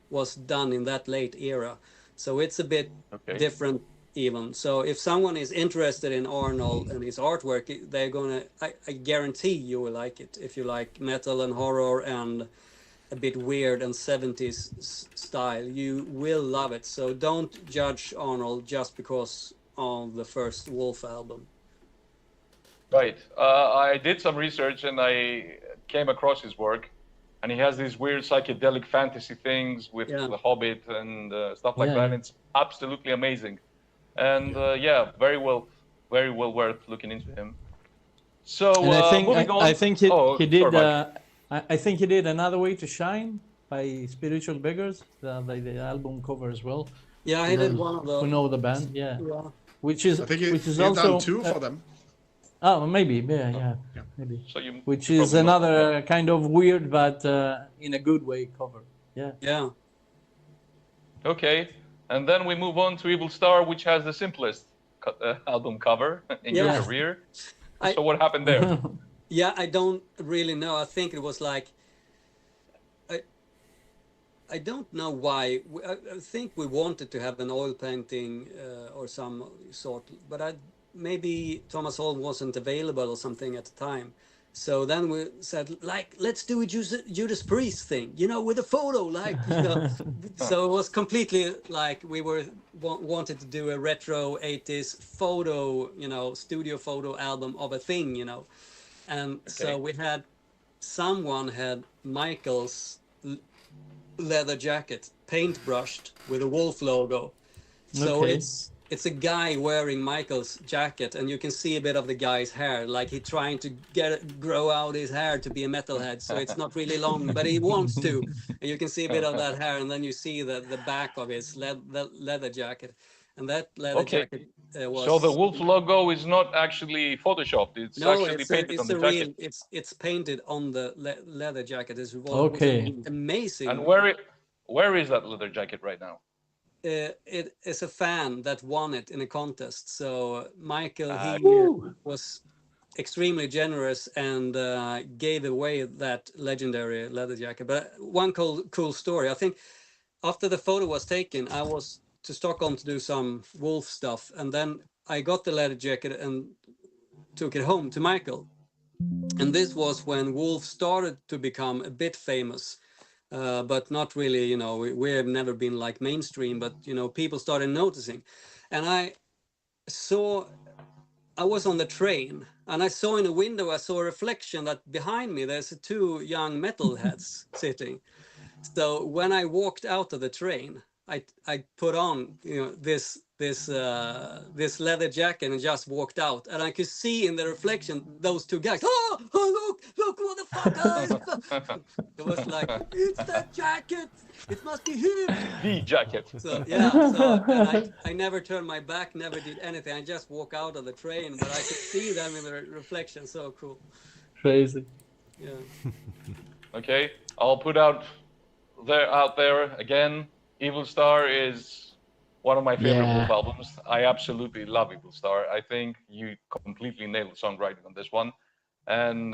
was done in that late era, so it's a bit different even. So if someone is interested in Arnold and his artwork, they're gonna, I guarantee you will like it. If you like metal and horror and a bit weird and 70s style, you will love it. So don't judge Arnold just because of the first Wolf album. Right. I did some research and I came across his work, and he has these weird psychedelic fantasy things with The Hobbit and stuff like that. It's absolutely amazing. And very well worth looking into him. So and I think he did. Sorry, I think he did Another Way to Shine by Spiritual Beggars, the album cover as well. Yeah, he did one of those. Who know the band? Yeah. Which is I think he's also done 2 for them. Oh, maybe, maybe. So which is another kind of weird, but in a good way cover. Yeah. Yeah. Okay, and then we move on to Evil Star, which has the simplest album cover in your career. So what happened there? Yeah, I don't really know. I think it was like, I don't know why. I think we wanted to have an oil painting or some sort, but maybe Thomas Holm wasn't available or something at the time. So then we said, like, let's do a Judas Priest thing, you know, with a photo, like, you know. So it was completely like we were wanted to do a retro 80s photo, you know, studio photo album of a thing, you know. And so we had someone had Michael's leather jacket paintbrushed with a wolf logo. So it's a guy wearing Michael's jacket, and you can see a bit of the guy's hair, like he's trying to grow out his hair to be a metalhead. So it's not really long, but he wants to. And you can see a bit of that hair, and then you see the back of his leather jacket. And that leather jacket was... So the wolf logo is not actually photoshopped. It's actually painted on the jacket. It's painted on the leather jacket. It's amazing. And where is that leather jacket right now? It is a fan that won it in a contest. So Michael, he was extremely generous and gave away that legendary leather jacket. But one cool story, I think after the photo was taken, I was to Stockholm to do some wolf stuff. And then I got the leather jacket and took it home to Michael. And this was when Wolf started to become a bit famous. But not really, you know, we have never been like mainstream, but, you know, people started noticing. And I was on the train and I saw in a window, I saw a reflection that behind me, there's two young metalheads sitting. So when I walked out of the train, I put on, you know, this leather jacket and just walked out, and I could see in the reflection those two guys. Oh look what the fuck! It was like, it's that jacket. It must be him. The jacket. So yeah. So and I never turned my back, never did anything. I just walked out of the train, but I could see them in the reflection. So cool. Crazy. Yeah. Okay, I'll put out there again. Evil Star is one of my favorite Wolf albums. I absolutely love Evil Star. I think you completely nailed songwriting on this one. And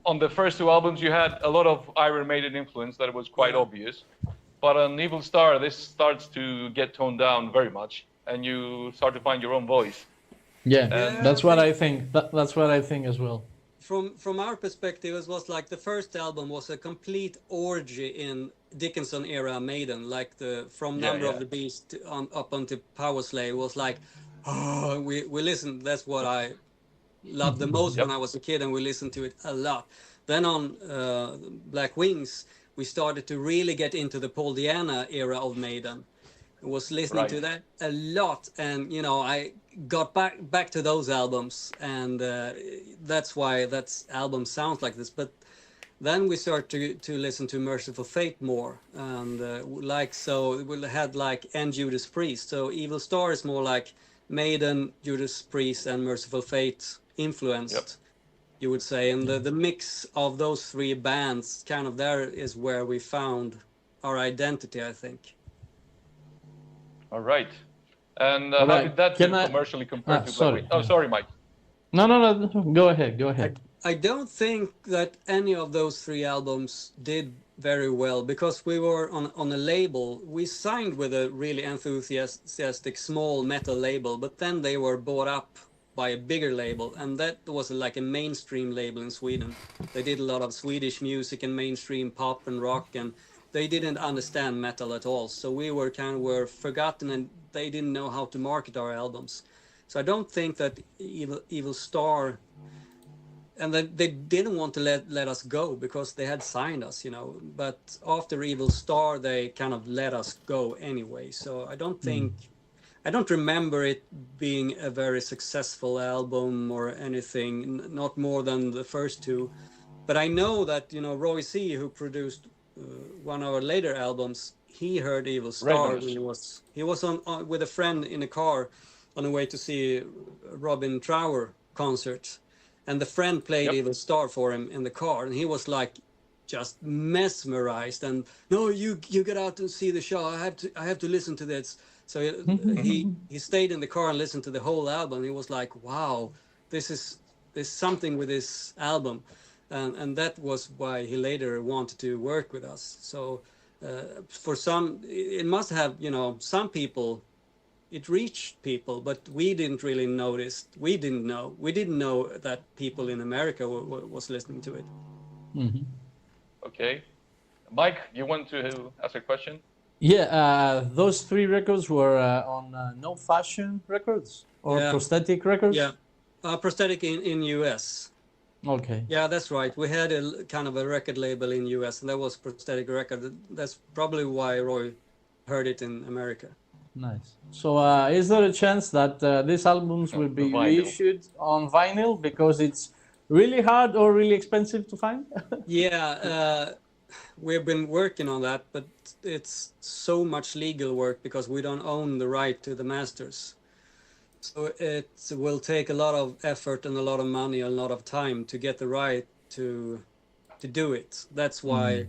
on the first two albums, you had a lot of Iron Maiden influence that was quite obvious. But on Evil Star, this starts to get toned down very much, and you start to find your own voice. That's what I think. That's what I think as well. From our perspective, it was like the first album was a complete orgy in Dickinson era Maiden, like from Number of the Beast up onto Power Slave was like, we listened. That's what I loved the most when I was a kid, and we listened to it a lot. Then on Black Wings, we started to really get into the Paul Diana era of Maiden. I was listening to that a lot, and you know, I got back to those albums, and that's why that album sounds like this. But then we started to listen to Merciful Fate more, and we had like and Judas Priest. So Evil Star is more like Maiden, Judas Priest, and Merciful Fate influenced, you would say. And the mix of those three bands, kind of, there is where we found our identity, I think. All right. And how did that do commercially compared to Black Wings? Oh, sorry, Mike. No. Go ahead. I don't think that any of those three albums did very well, because we were on a label. We signed with a really enthusiastic small metal label, but then they were bought up by a bigger label, and that was like a mainstream label in Sweden. They did a lot of Swedish music and mainstream pop and rock, and they didn't understand metal at all. So we were forgotten, and they didn't know how to market our albums. So I don't think that Evil Star, and they didn't want to let us go because they had signed us, you know. But after Evil Star, they kind of let us go anyway. So I don't think, I don't remember it being a very successful album or anything, not more than the first two. But I know that, you know, Roy C., who produced one of our later albums, he heard Evil Star when he was on with a friend in a car on the way to see Robin Trower concert, and the friend played Evil Star for him in the car, and he was like just mesmerized, and no, you get out and see the show. I have to listen to this. So he stayed in the car and listened to the whole album. He was like, wow, there's something with this album. And that was why he later wanted to work with us. So for some, it must have, you know, some people it reached people, but we didn't really notice. We didn't know that people in America was listening to it. Okay. Mike, you want to ask a question? Yeah, those 3 records were on No Fashion Records or Prosthetic Records? Yeah, Prosthetic in US. Okay. Yeah, that's right. We had a kind of a record label in US, and that was Prosthetic Record. That's probably why Roy heard it in America. Nice. So is there a chance that these albums will be reissued on vinyl because it's really hard or really expensive to find? Yeah, we've been working on that, but it's so much legal work because we don't own the right to the masters. So it will take a lot of effort and a lot of money, a lot of time to get the right to do it. That's why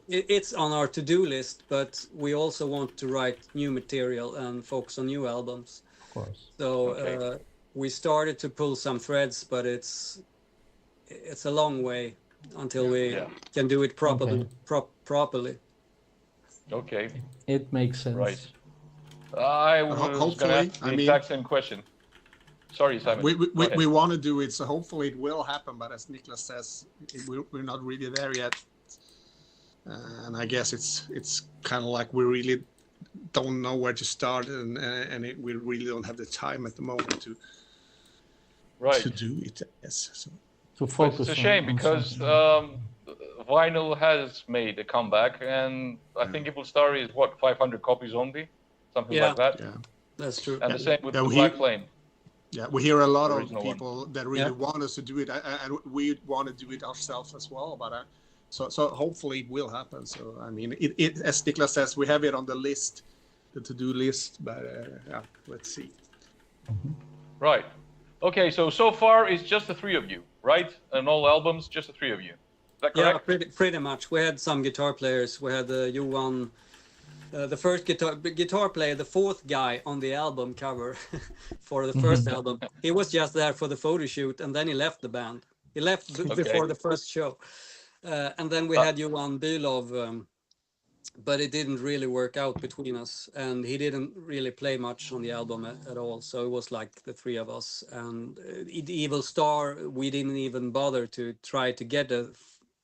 it's on our to-do list, but we also want to write new material and focus on new albums. Of course. So we started to pull some threads, but it's a long way until we can do it properly. Okay. It makes sense. Right. I was going to ask the exact same question. Sorry, Simon. We want to do it, so hopefully it will happen. But as Niklas says, we're not really there yet. And I guess it's kind of like we really don't know where to start, and we really don't have the time at the moment to do it. Yes. So. To focus. It's a shame because vinyl has made a comeback, and I think Evil Star is 500 copies only. Something like that. Yeah, that's true. And the same with the Black Flame. Yeah, we hear a lot of people that really want us to do it, and we want to do it ourselves as well. But so hopefully it will happen. So I mean, it as Niklas says, we have it on the list, the to-do list. But let's see. Right. Okay. So far it's just the 3 of you, right? And all albums, just the 3 of you. Is that correct? Yeah, pretty much. We had some guitar players. We had Johan. The first guitar player, the 4th guy on the album cover for the first album, he was just there for the photo shoot, and then he left the band. He left before the first show. And then we had Johan Bylov, but it didn't really work out between us, and he didn't really play much on the album at all. So it was like the 3 of us. And Evil Star, we didn't even bother to try to get a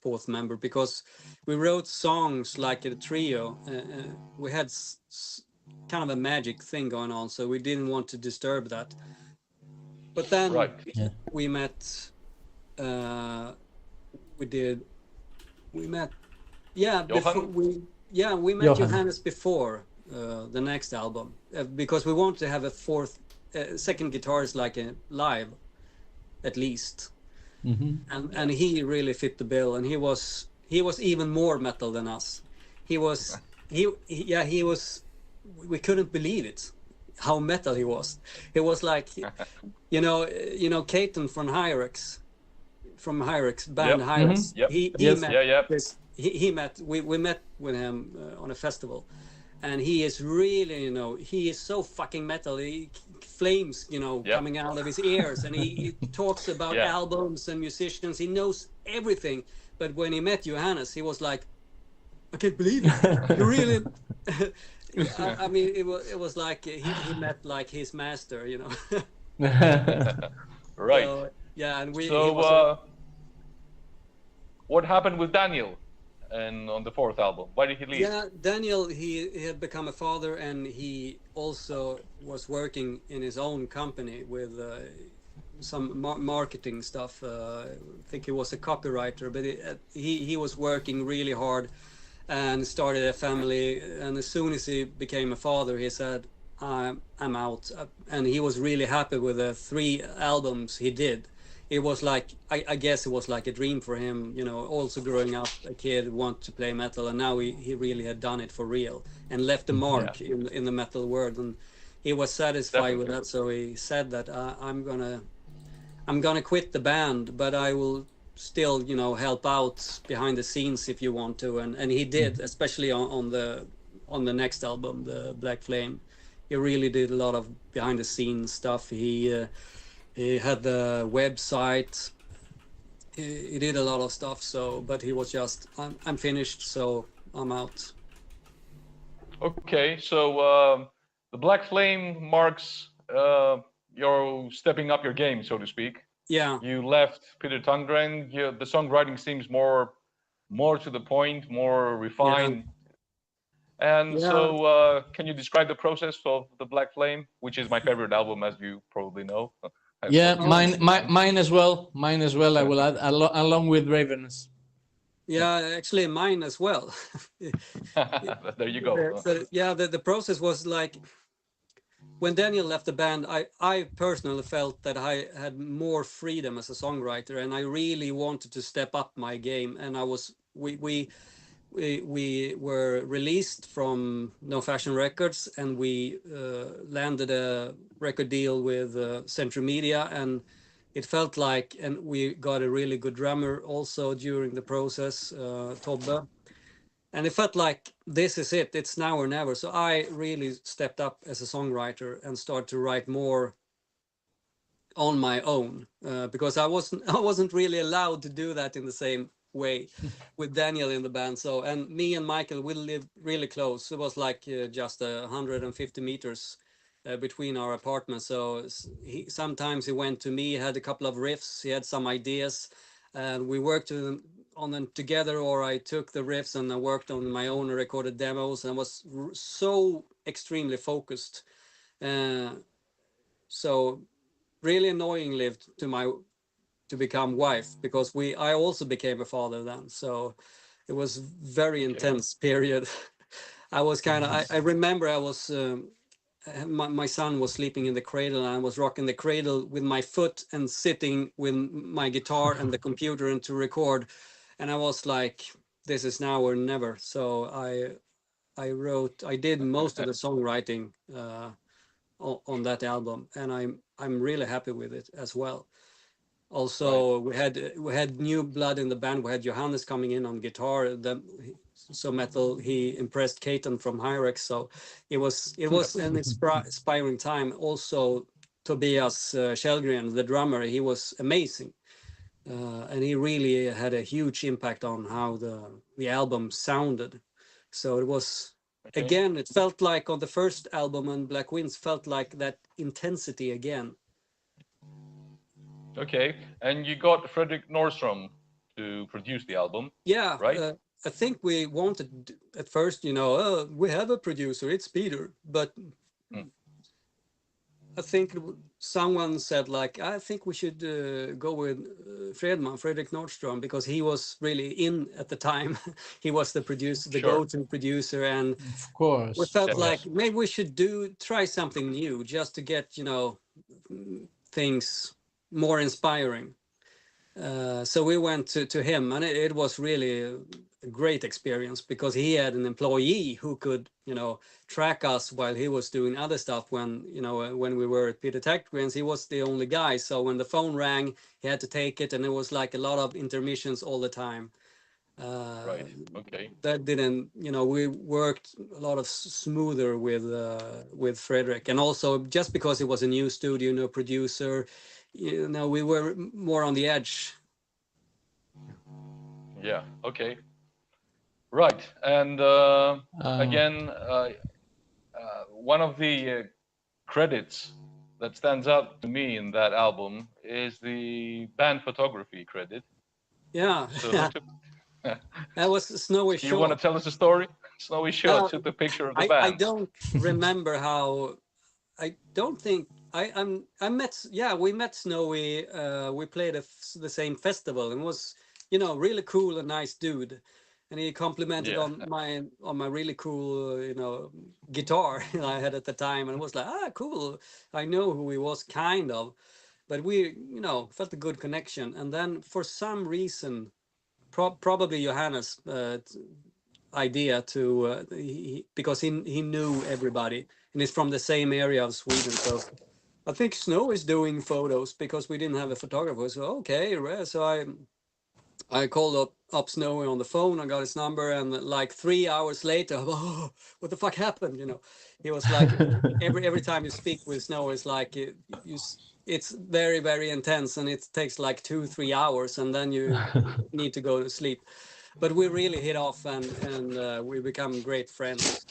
4th member because we wrote songs like a trio. We had kind of a magic thing going on, so we didn't want to disturb that. But then we met. We met Johannes before the next album because we wanted to have a 2nd guitarist like a live, at least. And he really fit the bill, and he was even more metal than us. He was we couldn't believe it how metal he was. He was like you know Caton from Hyrex band Hyrex. We met with him on a festival, and he is really he is so fucking metal. He flames coming out of his ears, and he talks about albums and musicians. He knows everything. But when he met Johannes, he was like, I can't believe it. You really I mean it was like he met like his master, Right. So, and what happened with Daniel and on the 4th album? Why did he leave? Yeah, Daniel, he had become a father, and he also was working in his own company with some marketing stuff. I think he was a copywriter, but he was working really hard and started a family. And as soon as he became a father, he said, I'm out. And he was really happy with the 3 albums he did. It was like, I guess it was like a dream for him, also growing up, a kid want to play metal, and now he really had done it for real and left a mark in the metal world, and he was satisfied with that. So he said that I'm gonna quit the band, but I will still, help out behind the scenes if you want to, and he did, especially on the next album, the Black Flame. He really did a lot of behind the scenes stuff. He had the website. He did a lot of stuff. But he was just, I'm finished, so I'm out. Okay, so the Black Flame marks your stepping up your game, so to speak. Yeah. You left Peter Tungren. The songwriting seems more to the point, more refined. And so, can you describe the process of the Black Flame, which is my favorite album, as you probably know? Yeah, mine as well. Mine as well. I will add along with Ravenous. Yeah, actually mine as well. There you go. The process was like when Daniel left the band, I personally felt that I had more freedom as a songwriter, and I really wanted to step up my game. And we were released from No Fashion Records, and we landed a record deal with Century Media, and it felt like, and we got a really good drummer also during the process, Tobbe, and it felt like this is it, it's now or never. So I really stepped up as a songwriter and started to write more on my own, because I wasn't really allowed to do that in the same way with Daniel in the band. So, and me and Michael, we lived really close. It was like just 150 meters between our apartments. So sometimes he went to me, had a couple of riffs, he had some ideas, and we worked on them together, or I took the riffs and I worked on my own recorded demos, and was so extremely focused. So really annoying lived to become wife, because I also became a father then. So it was very intense period. I was kind of, I remember I was, my son was sleeping in the cradle, and I was rocking the cradle with my foot and sitting with my guitar and the computer and to record. And I was like, this is now or never. So I did most of the songwriting on that album, and I'm really happy with it as well. Also, we had new blood in the band. We had Johannes coming in on guitar. So metal. He impressed Keaton from Hyrex. So it was an inspiring time. Also, Tobias Kjellgren, the drummer, he was amazing, and he really had a huge impact on how the album sounded. So it was. Again, it felt like on the first album, and Black Winds felt like that intensity again. Okay, and you got Fredrik Nordstrom to produce the album. Yeah, right. I think we wanted at first, we have a producer, it's Peter, but I think someone said like, I think we should go with Fredrik Nordstrom, because he was really in at the time. He was the producer, the go-to producer, and of course we felt like maybe we should try something new, just to get things more inspiring. So we went to him, and it was really a great experience, because he had an employee who could track us while he was doing other stuff. When we were at Peter Tungren's, he was the only guy, so when the phone rang, he had to take it, and it was like a lot of intermissions all the time. Right. Okay. That didn't, we worked a lot of smoother with Fredrik, and also just because it was a new studio, no producer, we were more on the edge. Yeah. Okay. Right. And again, one of the credits that stands out to me in that album is the band photography credit. Yeah. So that was Snowy Shore. You want to tell us a story? Snowy Shore took the picture of the band. I don't remember how. I don't think we met Snowy. We played the same festival, and was really cool and nice dude, and he complimented on my really cool guitar I had at the time, and was like, cool, I know who he was, kind of, but we felt a good connection. And then for some reason, probably Johannes idea to because he knew everybody, and he's from the same area of Sweden, so I think Snow is doing photos, because we didn't have a photographer. So okay, so I called up Snowy on the phone. I got his number, and like 3 hours later, what the fuck happened? He was like, every time you speak with Snow, it's like it's very, very intense, and it takes like 2-3 hours, and then you need to go to sleep. But we really hit off, and we become great friends.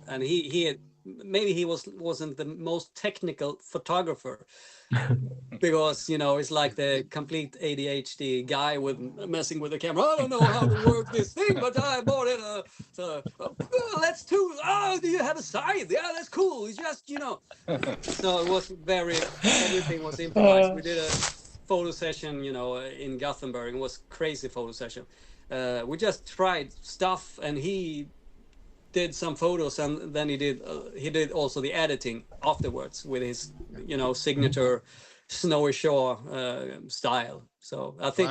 And he maybe he wasn't the most technical photographer, because it's like the complete ADHD guy with messing with the camera. I don't know how to work this thing, but I bought it. Let's do. Oh, do you have a scythe? Yeah, that's cool. It's just So it was everything was improvised. We did a photo session, in Gothenburg. It was crazy photo session. We just tried stuff, and he did some photos, and then he did also the editing afterwards with his signature Snowy Shaw style. So I think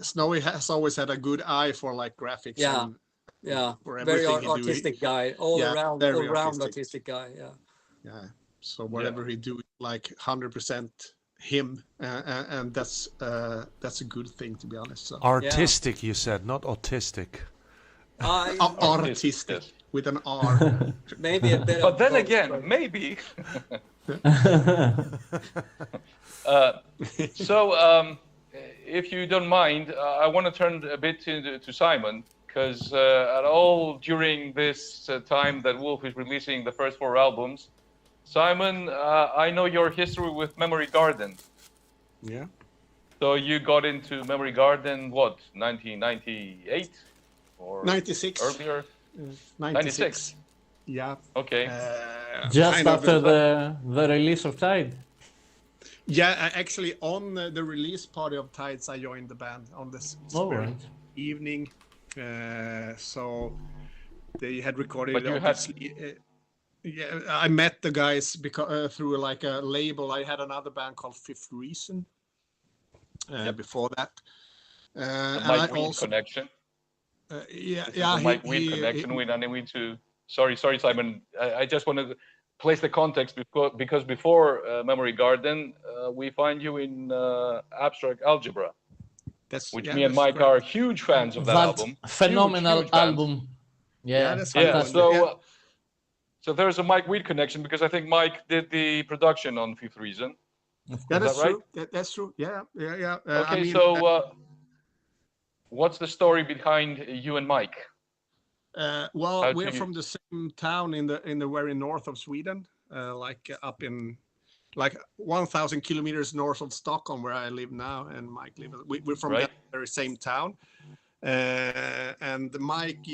Snowy has always had a good eye for like graphics. Yeah, and for very everything artistic guy, all around artistic guy. Yeah. So whatever he do, like 100% him, and that's a good thing, to be honest. So. Artistic, you said, not autistic. Artistic with an R. Maybe a bit. But then again, maybe. So, if you don't mind, I want to turn a bit to Simon, because at all during this time that Wolf is releasing the first 4 albums, Simon, I know your history with Memory Garden. Yeah. So you got into Memory Garden, what, 1998? Or 96. Earlier? 96. Yeah. Okay. Just after the release of Tide. Yeah, actually on the release party of Tides, I joined the band on this evening. So they had recorded. But you yeah, I met the guys because through like a label. I had another band called Fifth Reason before that. Mike Weed connection. Mike Weed connection. We don't need to. Sorry, Simon. I just wanted to place the context because before Memory Garden, we find you in Abstract Algebra, which me and Mike are huge fans of that album. Phenomenal huge album. Yeah, that's So there's a Mike Weed connection because I think Mike did the production on Fifth Reason. That's right? True. That's true. Yeah. Okay, what's the story behind you and Mike? We're from the same town in the very north of Sweden, like up in like 1,000 kilometers north of Stockholm, where I live now, and Mike lives. We're from the very same town, and Mike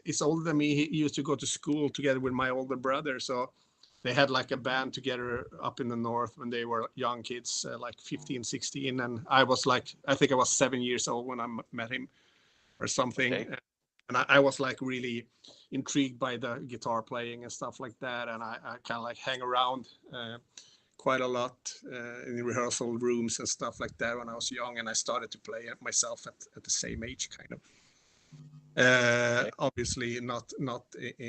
is older than me. He used to go to school together with my older brother, so they had like a band together up in the north when they were young kids, like 15, 16, and I think I was 7 years old when I met him or something. Okay. And I was like really intrigued by the guitar playing and stuff like that. And I kind of like hang around quite a lot in rehearsal rooms and stuff like that when I was young. And I started to play myself at the same age, kind of. Obviously not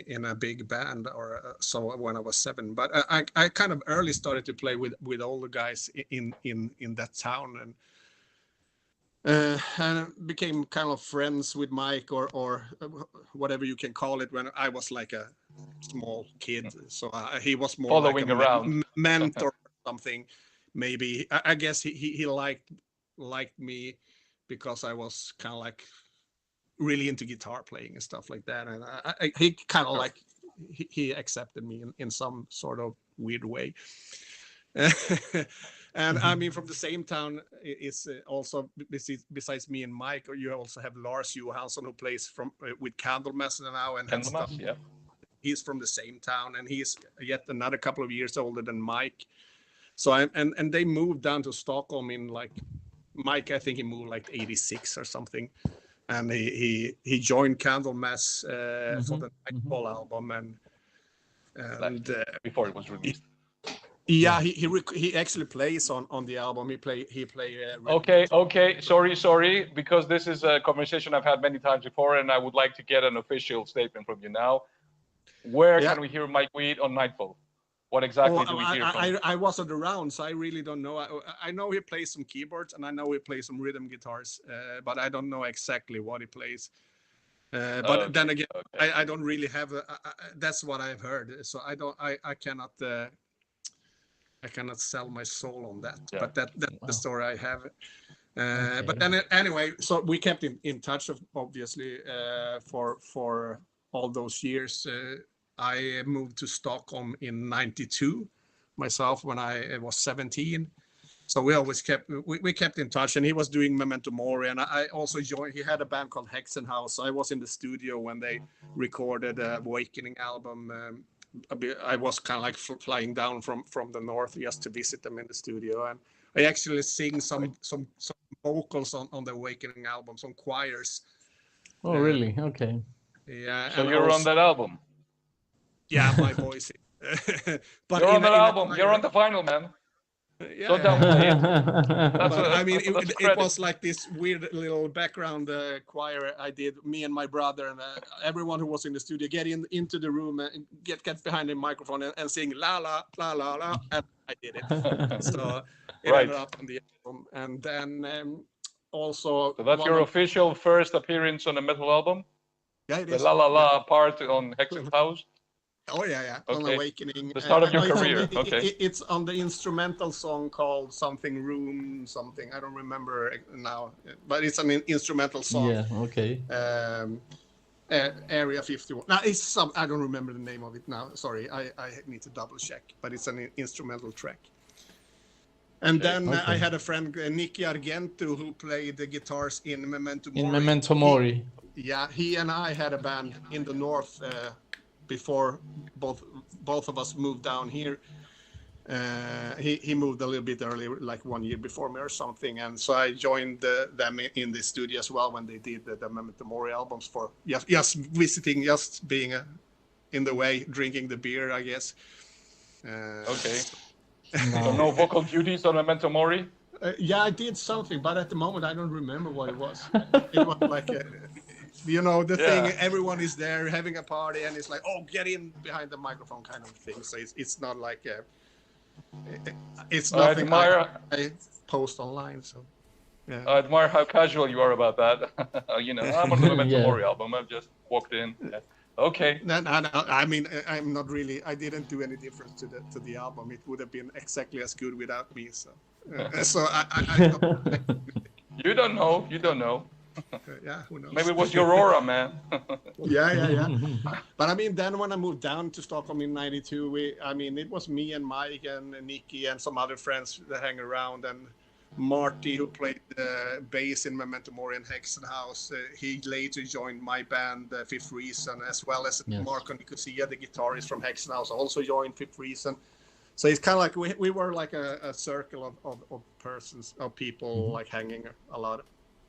in a big band or so when I was 7. But I kind of early started to play with older guys in that town. And became kind of friends with Mike or whatever you can call it when I was like a small kid. So he was more following like around mentor or something. Maybe I guess he liked me because I was kind of like really into guitar playing and stuff like that. And he kind of like he accepted me in some sort of weird way. And I mean, from the same town is also besides me and Mike, or you also have Lars Johansson who plays with Candlemass now, and he's from the same town, and he's yet another couple of years older than Mike. So and they moved down to Stockholm in like Mike, I think he moved like 86 or something, and he joined Candlemass for the Nightfall album and before it was released. Yeah, he actually plays on the album. He play. Okay. Sorry, because this is a conversation I've had many times before, and I would like to get an official statement from you now. Where can we hear Mike Weed on Nightfall? What exactly do we hear from him? I wasn't around, so I really don't know. I know he plays some keyboards, and I know he plays some rhythm guitars, but I don't know exactly what he plays. But then again, I don't really have. That's what I've heard. So I cannot. I cannot sell my soul on that, but that's the story I have. But then anyway, so we kept in touch, obviously, for all those years. I moved to Stockholm in '92 myself when I was 17. So we always kept in touch, and he was doing Memento Mori, and I also joined. He had a band called Hexenhaus. I was in the studio when they recorded Awakening album. I was kind of like flying down from the north just to visit them in the studio, and I actually sing some vocals on the Awakening album, some choirs. Oh, really? Okay. Yeah. So you're on that album. Yeah, my voice. But you're on that album. You're on the vinyl, man. Yeah, So I mean, it was like this weird little background choir I did. Me and my brother and everyone who was in the studio get into the room and get behind the microphone and sing la la la la la, and I did it. So it ended up on the album, and then also. So that's your official first appearance on a metal album. Yeah, it the is. La La La part on Hexenhaus. Oh yeah. Okay. On Awakening. The start of your career. It's on the instrumental song called something room something. I don't remember now, but it's an instrumental song. Yeah. Okay. Area 51. Now it's some. I don't remember the name of it now. Sorry, I need to double check. But it's an instrumental track. And then I had a friend, Nicky Argento, who played the guitars in Memento Mori. In Memento Mori. He and I had a band in the north. Before both of us moved down here. He moved a little bit earlier, like 1 year before me or something, and so I joined them in the studio as well when they did the Memento Mori albums for just visiting, just being in the way, drinking the beer, I guess. Okay. So no vocal duties on Memento Mori? Yeah, I did something, but at the moment I don't remember what it was. It was like the thing, everyone is there having a party and it's like, oh, get in behind the microphone kind of thing. So it's not like it's nothing I post online. So yeah. I admire how casual you are about that. I'm on the Memento Mori album. I've just walked in. Yeah. Okay. No, I mean, I'm not really. I didn't do any difference to the album. It would have been exactly as good without me. So I You don't know. You don't know. Yeah, who knows? Maybe it was your aura, man. Yeah. But I mean, then when I moved down to Stockholm in '92, it was me and Mike and Nicky and some other friends that hang around, and Marty, who played bass in Memento Mori and Hexenhaus. He later joined my band, Fifth Reason, as well as Marco Nicosia, the guitarist from Hexenhaus, also joined Fifth Reason. So it's kind of like we were like a circle of people like hanging a lot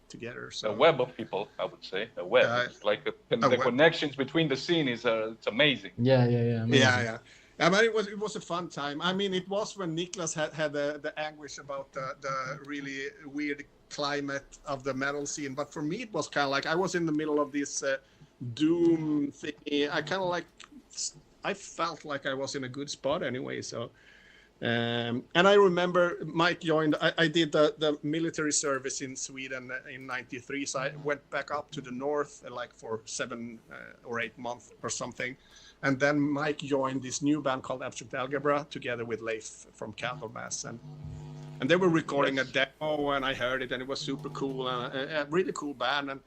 together. So a web of people, I would say. A web. It's like the connections between the scene is it's amazing. Yeah. Amazing. Yeah. I mean, it was a fun time. I mean, it was when Niklas had the anguish about the really weird climate of the metal scene. But for me, it was kind of like I was in the middle of this doom thingy. I felt like I was in a good spot anyway. So, and I remember Mike joined. I did the military service in Sweden in '93. So I went back up to the north like for 7 or 8 months or something. And then Mike joined this new band called Abstract Algebra together with Leif from Candlemass. And they were recording a demo, and I heard it, and it was super cool, and a really cool band.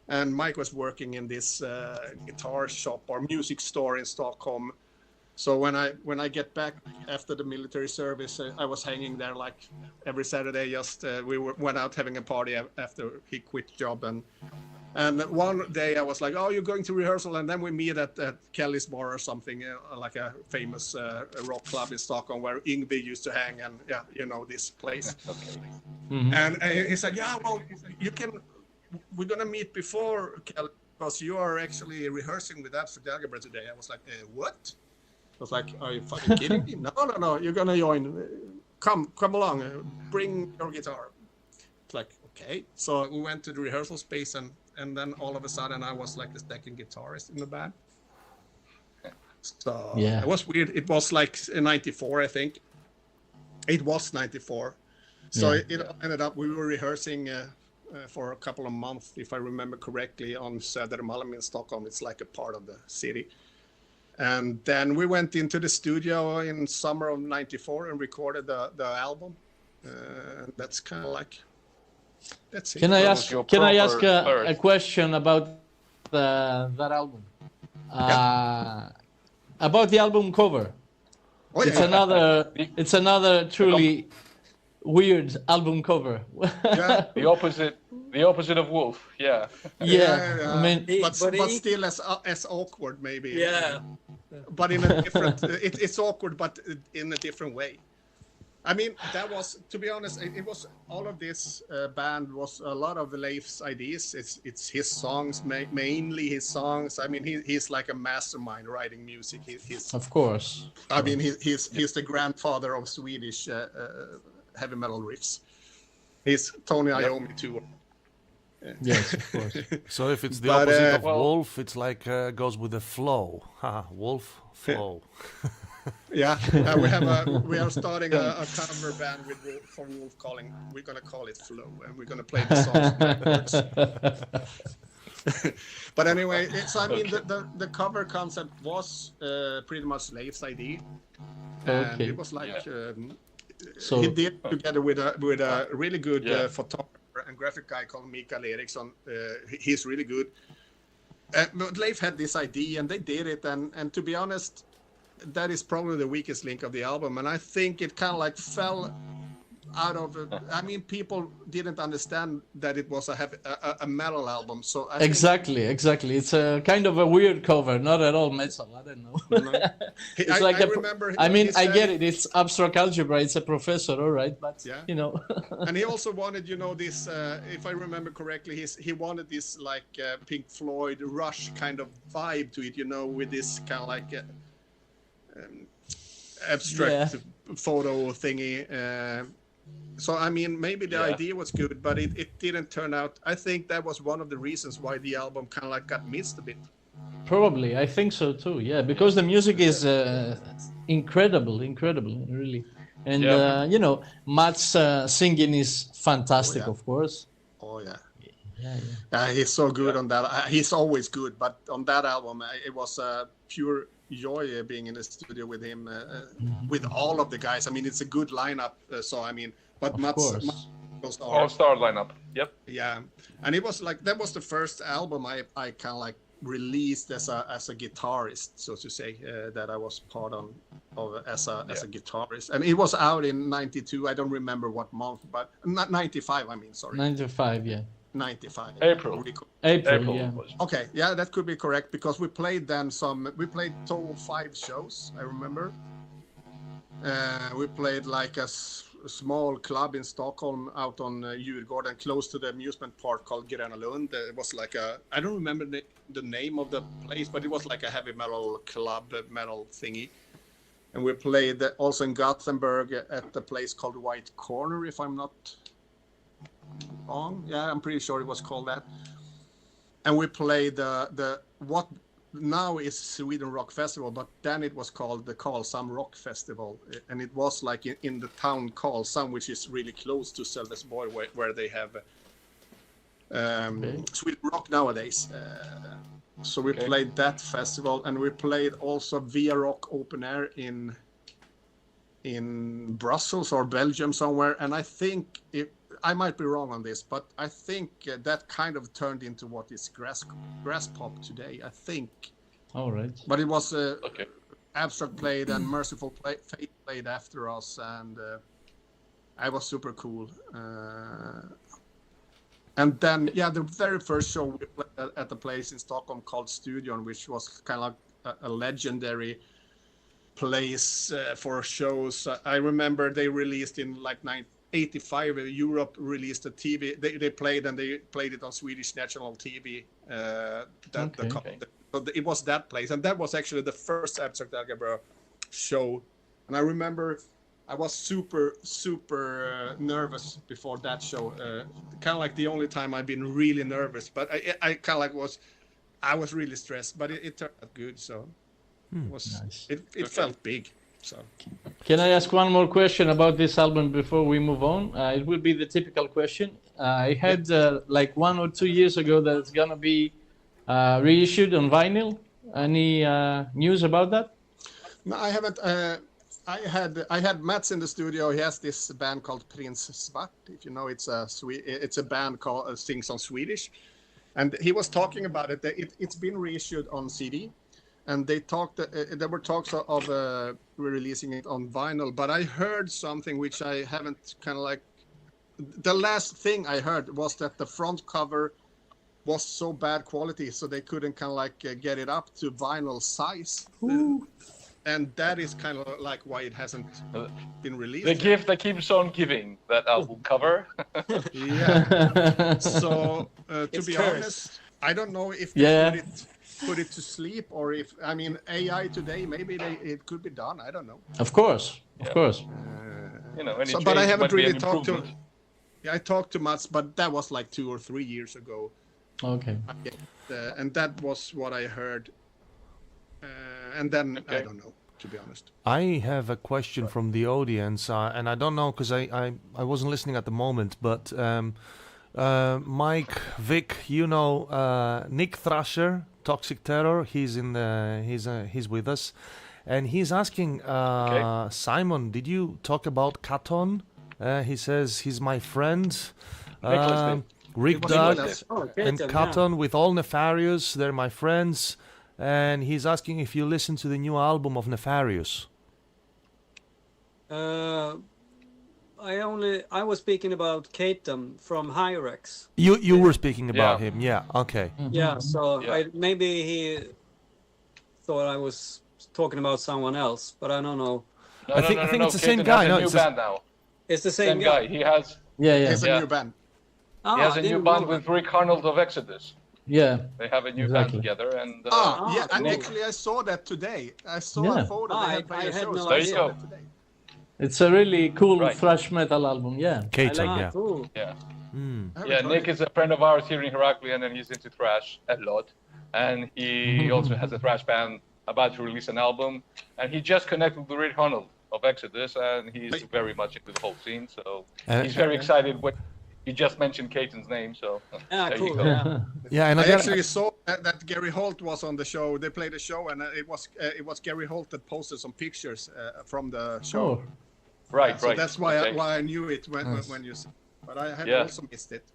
And Mike was working in this guitar shop or music store in Stockholm. So when I get back after the military service, I was hanging there like every Saturday. Just went out having a party after he quit job, and one day I was like, "Oh, you're going to rehearsal," and then we meet at Kelly's Bar or something, like a famous rock club in Stockholm where Yngwie used to hang, and this place. Okay. Mm-hmm. And he said, "Yeah, well, you can. We're gonna meet before Kelly because you are actually rehearsing with Abstract Algebra today." I was like, "What?" I was like, "Are you fucking kidding me?" No, you're gonna join. Come along, bring your guitar. It's like, okay. So we went to the rehearsal space, and then all of a sudden I was like the second guitarist in the band. So it was weird. It was like in '94, I think. It was '94. So it ended up, we were rehearsing for a couple of months, if I remember correctly, on Södermalm in Stockholm. It's like a part of the city. And then we went into the studio in summer of '94 and recorded the album. That's kind of like, that's it. Can I ask a question about that album? about the album cover. Oh, It's another truly weird album cover. Yeah. The opposite of Wolf. Yeah. I mean, but still as awkward maybe. Yeah. But in a different, it's awkward, but in a different way. I mean, that was, to be honest, it was all of this band was a lot of Leif's ideas. It's his songs, mainly his songs. I mean, he's like a mastermind writing music. He's of course. I mean, he's the grandfather of Swedish heavy metal riffs. He's Tony Iommi too. Yes, of course. So if it's the opposite of Wolf, it's like goes with the flow. Wolf flow. Yeah, we are starting a cover band for Wolf calling. We're gonna call it Flow, and we're gonna play the songs backwards. But anyway, I mean, the cover concept was pretty much Leif's idea, and it was like so he did together with a really good photographer and graphic guy called Mikael Eriksson. He's really good. But Leif had this idea, and they did it, and to be honest, that is probably the weakest link of the album, and I think it kind of like fell out of it. I mean, people didn't understand that it was a metal album, so exactly. It's a kind of a weird cover, not at all metal. I don't know. It's like I mean, I get it. It's abstract algebra. It's a professor, all right, but you know. And he also wanted, you know, this. If I remember correctly, he wanted this like Pink Floyd Rush kind of vibe to it, you know, with this kind of like abstract photo thingy. So I mean, maybe the idea was good, but it didn't turn out. I think that was one of the reasons why the album kind of like got missed a bit. Probably, I think so too. Yeah, because the music is incredible, really, and you know, Matt's singing is fantastic, of course. Oh yeah. He's so good on that. He's always good, but on that album, it was pure joy being in the studio with him, with all of the guys. I mean, it's a good lineup. So I mean, but Matt's all-star lineup. Yep. Yeah, and it was like that was the first album I kind of like released as a guitarist, so to say, that I was part of as a guitarist, and it was out in '92. I don't remember what month, but not '95. I mean, sorry. 95, yeah. 95. April, yeah. Okay, yeah, that could be correct, because we played then we played total 5 shows, I remember. We played like a small club in Stockholm out on Djurgården, close to the amusement park called Gröna Lund. It was like I don't remember the name of the place, but it was like a heavy metal club, metal thingy. And we played also in Gothenburg at the place called White Corner, if I'm not wrong. Yeah, I'm pretty sure it was called that. And we played the what now is Sweden Rock Festival, but then it was called the Karlshamn Rock Festival, and it was like in the town Karlshamn, which is really close to Sölvesborg, where they have Sweden Rock nowadays. So we played that festival, and we played also Via Rock Open Air in Brussels or Belgium somewhere, and I think I might be wrong on this, but I think that kind of turned into what is grass pop today, I think. All right. But it was Abstract played and Merciful Fate played after us, and I was super cool. And then, the very first show we played at a place in Stockholm called Studion, which was kind of like a legendary place for shows. I remember they released in like 1985, Europe released a TV. They played it on Swedish national TV. So it was that place, and that was actually the first Abstract Algebra show. And I remember I was super nervous before that show. Kind of like the only time I've been really nervous, but I kind of like I was really stressed, but it turned out good. So it was nice. It felt big. So, can I ask one more question about this album before we move on? It will be the typical question. I had like 1 or 2 years ago that it's gonna be reissued on vinyl. Any news about that? No, I haven't. I had Mats in the studio. He has this band called Prins Svart. If you know, it's a band called sings on Swedish, and he was talking about it. It's been reissued on CD. and they talked. There were talks of releasing it on vinyl, but I heard something which I haven't kind of like. The last thing I heard was that the front cover was so bad quality, so they couldn't kind of like get it up to vinyl size. And that is kind of like why it hasn't been released. The gift that keeps on giving, that album cover. Yeah. So to be honest, I don't know if they put it to sleep, or if, I mean, AI today, maybe it could be done. I don't know. Of course. You know, any But I change haven't might be really an talked to. improvement. Yeah, I talked to Mats, but that was like 2 or 3 years ago. Okay. And that was what I heard. And then I don't know, to be honest. I have a question from the audience, and I don't know because I wasn't listening at the moment, but Mike, Vic, you know Nick Thrasher, Toxic Terror. He's he's with us, and he's asking Simon, did you talk about Katon? He says he's my friend. Rick Doug and Katon with all Nefarious, they're my friends. And he's asking if you listen to the new album of Nefarious. I was speaking about Katon from Hyrex. You were speaking about him, yeah, okay. Yeah, so maybe he thought I was talking about someone else, but I don't know. I think it's the same guy. No, it's a new band now. It's the same guy. He has. It's a new band. He has a new band with Rick Arnold of Exodus. Yeah. They have a new band together, and and actually I saw that today. I saw a photo. They had played a show. No there you go. It's a really cool thrash metal album, Katon, yeah. Cool. Yeah. Yeah, Nick is a friend of ours here in Heraklion, and he's into thrash a lot. And he also has a thrash band about to release an album. And he just connected with Rick Arnold of Exodus, and he's very much into the whole scene. So he's very excited when you just mentioned Katon's name. So there cool. you go. Yeah, and I actually saw that Gary Holt was on the show. They played a show, and it was Gary Holt that posted some pictures from the show. Right. So that's why I knew it when you said. But I had also missed it.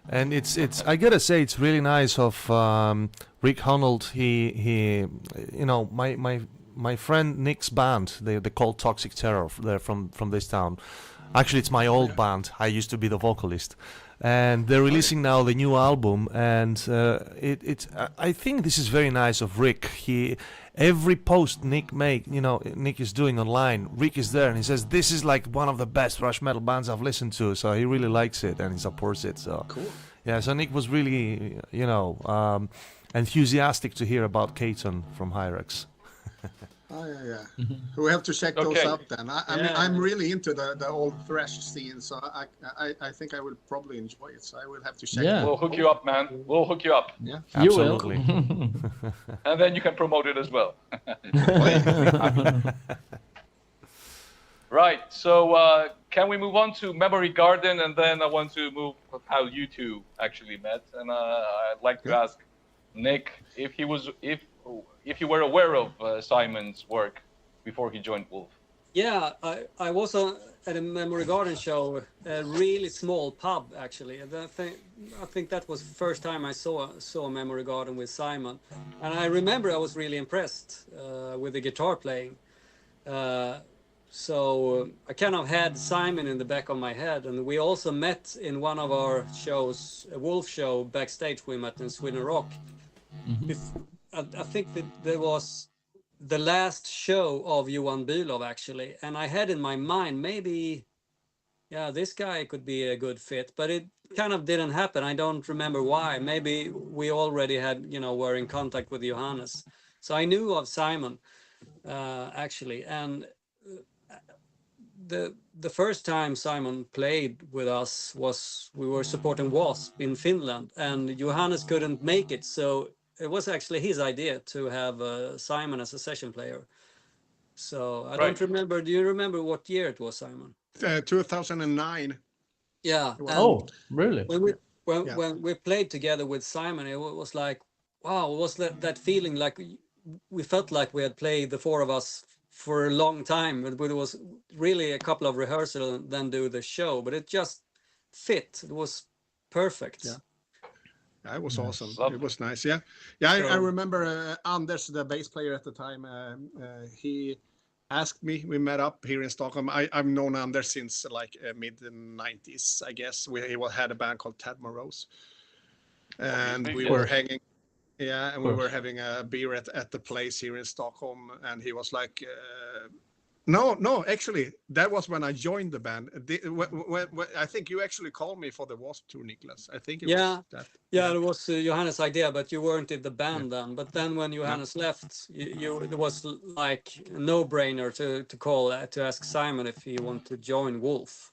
And it's I gotta say it's really nice of Rick Arnold. He you know, my friend Nick's band, they called Toxic Terror. They're from this town. Actually, it's my old band. I used to be the vocalist, and they're releasing now the new album. And I think this is very nice of Rick. Every post Nick is doing online, Rick is there and he says this is like one of the best thrash metal bands I've listened to. So he really likes it and he supports it. So cool. Yeah, so Nick was really enthusiastic to hear about Katon from Hyrex. Yeah. We have to check those out then. I mean, I'm really into the old thrash scene, so I think I will probably enjoy it. So I will have to check. Yeah. We'll hook you up, man. We'll hook you up. Yeah, absolutely. And then you can promote it as well. Right. So can we move on to Memory Garden, and then I want to move with how you two actually met, and I'd like to ask Nick if you were aware of Simon's work before he joined Wolf. Yeah, I was at a Memory Garden show, a really small pub actually. I think that was the first time I saw Memory Garden with Simon, and I remember I was really impressed with the guitar playing. So I kind of had Simon in the back of my head, and we also met in one of our shows, a Wolf show backstage. We met in Sweden Rock. I think that there was the last show of Johan Bülov actually, and I had in my mind maybe, this guy could be a good fit, but it kind of didn't happen. I don't remember why. Maybe we already had, were in contact with Johannes, so I knew of Simon actually, and the first time Simon played with us was we were supporting Wasp in Finland, and Johannes couldn't make it, so it was actually his idea to have Simon as a session player. So I don't remember. Do you remember what year it was, Simon? 2009. Yeah. Oh, really? When we played together with Simon, it was like, wow, it was that feeling like we felt like we had played, the four of us, for a long time. It was really a couple of rehearsals and then do the show, but it just fit. It was perfect. Yeah. That was awesome. Lovely. It was nice. Yeah. I remember Anders, the bass player at the time. He asked me. We met up here in Stockholm. I've known Anders since like mid '90s, I guess. He had a band called Tad Morose, and we were hanging. Yeah, and we were having a beer at the place here in Stockholm, and he was like, no, actually, that was when I joined the band. I think you actually called me for the Wasp tour, Niklas. I think it was that. Yeah, it was Johannes' idea, but you weren't in the band then. But then when Johannes left, it was like a no-brainer to call to ask Simon if he wanted to join Wolf,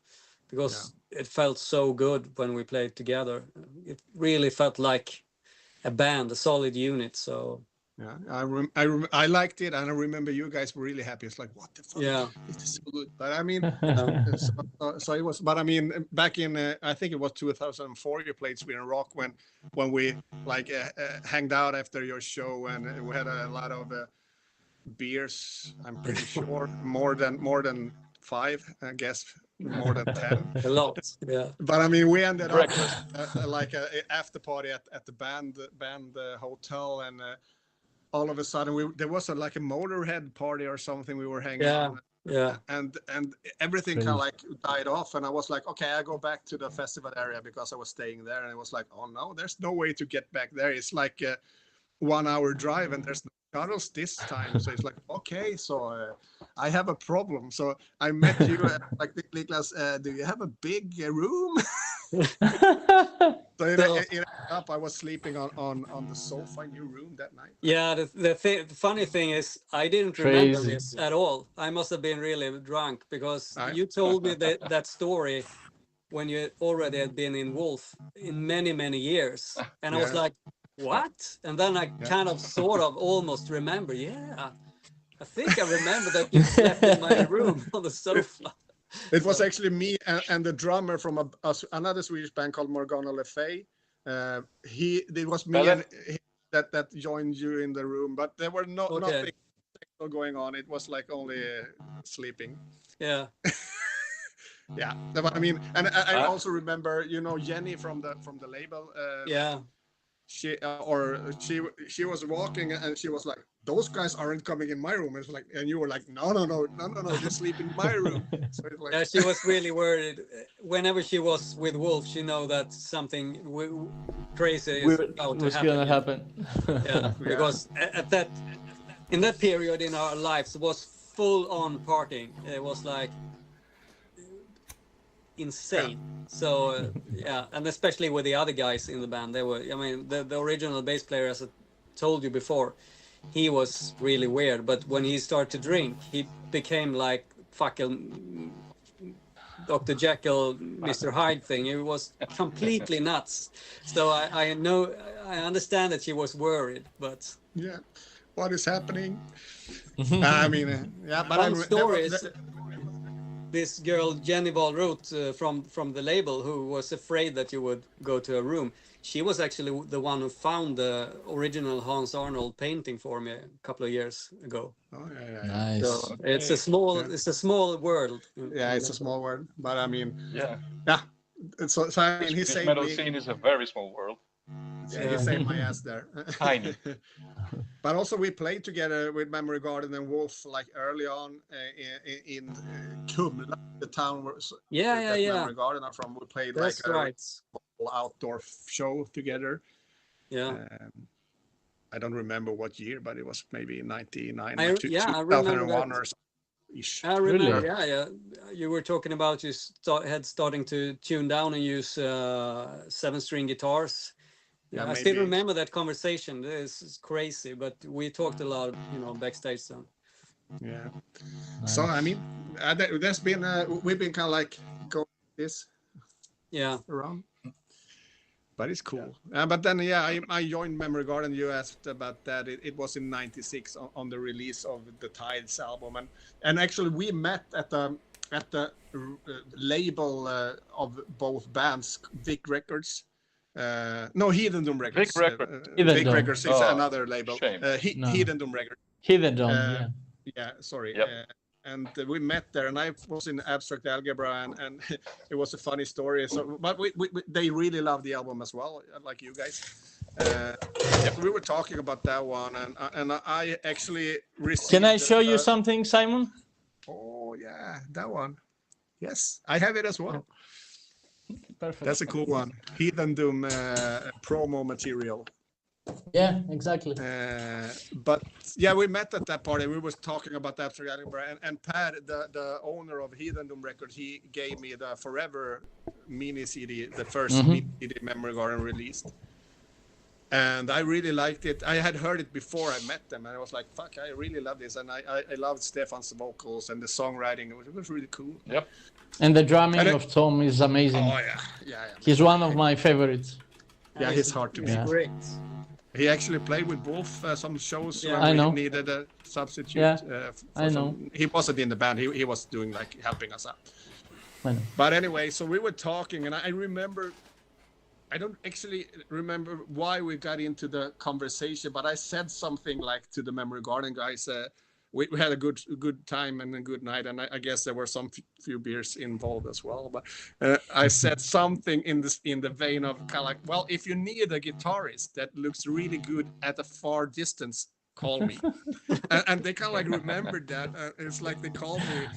because it felt so good when we played together. It really felt like a band, a solid unit. So yeah, I liked it, and I remember you guys were really happy. It's like, what the fuck? Yeah, It is so good. But I mean, so it was. But I mean, back in I think it was 2004, you played Sweden Rock when we like hanged out after your show, and we had a lot of beers. I'm pretty sure more than 5, I guess. More than 10. a lot. Yeah. But I mean, we ended up like a after party at the band hotel, and all of a sudden there was like a Motorhead party or something. We were hanging out. Yeah. And everything kind of like died off, and I was like, okay, I go back to the festival area because I was staying there, and it was like, oh no, there's no way to get back there. It's like a 1-hour drive, and there's no shuttles this time. So it's like, okay, so I have a problem. So I met you like, Niklas, do you have a big room? So I was sleeping on the sofa in your room that night. Yeah, the funny thing is, I didn't remember this at all. I must have been really drunk, because you told me that story when you already had been in Wolf in many, many years. And I was like, what? And then I kind of sort of almost remember, I think I remember that you slept in my room on the sofa. It was actually me and the drummer from another Swedish band called Morgana Le Fay. It was me and he that joined you in the room, but there were nothing going on. It was like only sleeping. Yeah. Yeah, but I mean, and I also remember, Jenny from the label. She was walking, and she was like, those guys aren't coming in my room. It's like, and you were like, no, just sleep in my room. So it's like, she was really worried. Whenever she was with Wolf, she know that something crazy is about to happen. Because in that period in our lives, it was full on partying. It was like insane. So and especially with the other guys in the band, they were, I mean, the original bass player, as I told you before, he was really weird, but when he started to drink, he became like fucking Dr. Jekyll, Mr. Hyde thing. It was completely nuts. So I understand that she was worried, but what is happening? I mean, but one story is this girl Jenny Ball wrote from the label, who was afraid that you would go to her room. She was actually the one who found the original Hans Arnold painting for me a couple of years ago. Oh yeah. Nice. So it's a small world. Yeah, it's a small world, but I mean, yeah. So I mean, he This saved metal me. scene is a very small world. Yeah, he saved my ass there. Tiny. But also we played together with Memory Garden and Wolf like early on in Kumla, the town where Memory Garden are from. We played That's like a outdoor show together. Yeah. I don't remember what year, but it was maybe 99 I or remember 2001 that. or something. I remember, Really? You were talking about you starting to tune down and use 7-string guitars. Yeah, I still remember that conversation. This is crazy, but we talked a lot, backstage then. Yeah. So I mean, there's been we've been kind of like going this around, but it's cool. But then I joined Memory Garden. You asked about that. It was in '96 on the release of the Tides album, and actually we met at the label of both bands, Vic Records. Heathen Doom Records. Vic Records is another label. Heathen Doom Records. Heathen Doom. Yeah, sorry. Yep. and we met there, and I was in abstract algebra, and it was a funny story. So, but they really loved the album as well, like you guys. We were talking about that one, and I actually received. Can I show you something, Simon? Oh yeah, that one. Yes, I have it as well. Perfect. That's a cool one. Heathen Doom promo material. Yeah, exactly. But yeah, we met at that party. We was talking about that, and Pat, the owner of Heathen Doom Records, he gave me the Forever mini CD, the first mini CD Memory Garden released, and I really liked it. I had heard it before I met them, and I was like, "Fuck, I really love this," and I loved Stefan's vocals and the songwriting. It was really cool. Yep. And the drumming of Tom is amazing. Oh yeah. He's one of my favorites. Yeah, he's hard to beat. Yeah. Great. He actually played with Wolf some shows when I know. we needed a substitute. Yeah, I know. He wasn't in the band. He was doing like helping us out. I know. But anyway, so we were talking, and I remember. I don't actually remember why we got into the conversation, but I said something like to the Memory Garden guys. We had a good time and a good night, and I guess there were some few beers involved as well. But I said something in the vein of kind of like, well, if you need a guitarist that looks really good at a far distance, call me. and they kind of like remembered that. It's like they called me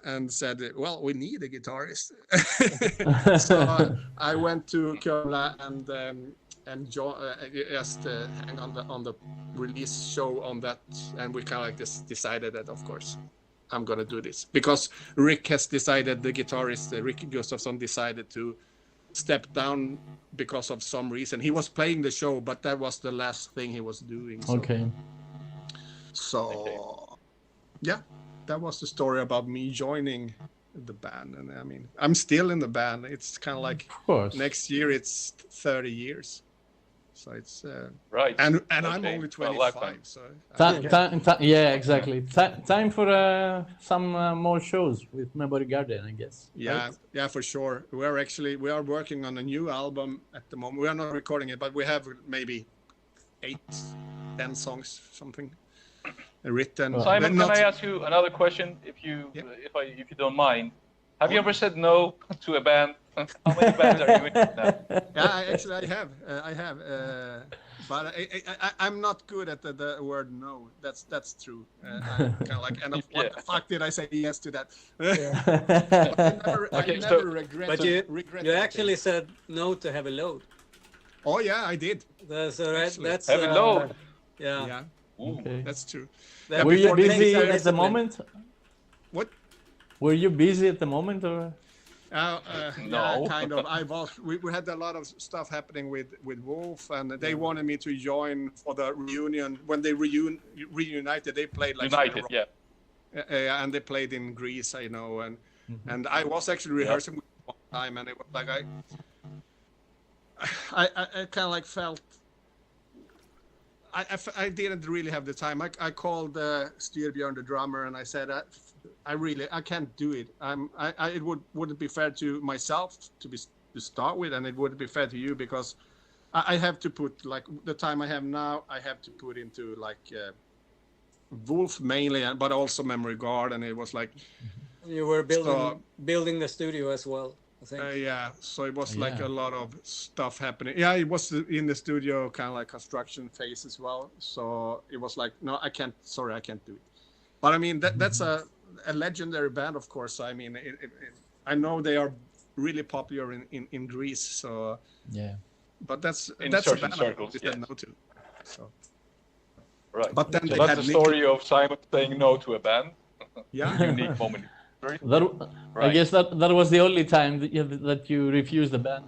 and said, well, we need a guitarist. So I went to Kouroumalis and just hang on the release show on that, and we kind of like just decided that, of course, I'm gonna do this because Rick has decided, the guitarist Rick Gustafsson decided to step down because of some reason. He was playing the show, but that was the last thing he was doing. So. Okay. So, yeah, that was the story about me joining the band, and I mean, I'm still in the band. It's kind of like next year it's 30 years. So it's right, and I'm only 25. So yeah, exactly. Time for some more shows with Memory Garden, I guess. Yeah, right? Yeah, for sure. We are working on a new album at the moment. We are not recording it, but we have maybe 8-10 songs, something written. Simon, can I ask you another question, if you don't mind? Have you ever said no to a band? How many bands are you in now? Yeah, I have. But I'm not good at the word no. That's true. I'm kind of like, and what the fuck did I say yes to that? I never regret. But you actually said no to Heavy Load. Oh yeah, I did. That's Heavy Load. Yeah. Okay. That's true. Were you busy at the moment? What? Were you busy at the moment, or? No. Yeah, kind of. We had a lot of stuff happening with Wolf, and they wanted me to join for the reunion. When they reunited, they played like United, and they played in Greece, I know, and I was actually rehearsing with one time, and it was like I kind of like felt. I didn't really have the time. I called Styrbjörn, the drummer, and I said, I can't do it. It wouldn't be fair to myself to start with, and it wouldn't be fair to you because I have to put like the time I have now. I have to put into like Wolf mainly, but also Memory Garden. It was like you were building the studio as well. Yeah, so it was like a lot of stuff happening. Yeah, it was in the studio, kind of like construction phase as well. So it was like, no, I can't do it. But I mean, that's a legendary band, of course. I mean, I know they are really popular in Greece. So yeah, but that's a band circles, I said no to. So right, but then so that's the story of Simon saying no to a band. Yeah, unique moment. I guess that was the only time that you refused the band.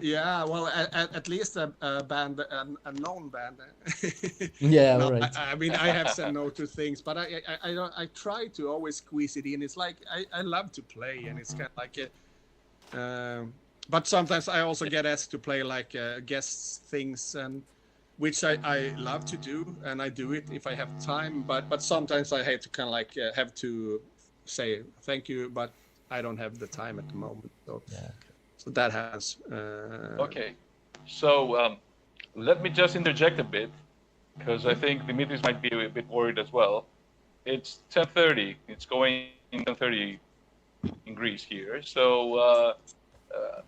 Yeah, well, at least a band, a known band. Yeah, no, right. I mean, I have said no to things, but I try to always squeeze it in. It's like I love to play, and it's kind of like but sometimes I also get asked to play like guest things, and which I love to do, and I do it if I have time. But sometimes I hate to kind of like have to say thank you, but I don't have the time at the moment. So that has. Okay, so let me just interject a bit, because I think Dimitris might be a bit worried as well. It's 10:30. It's going 10:30 in Greece here. So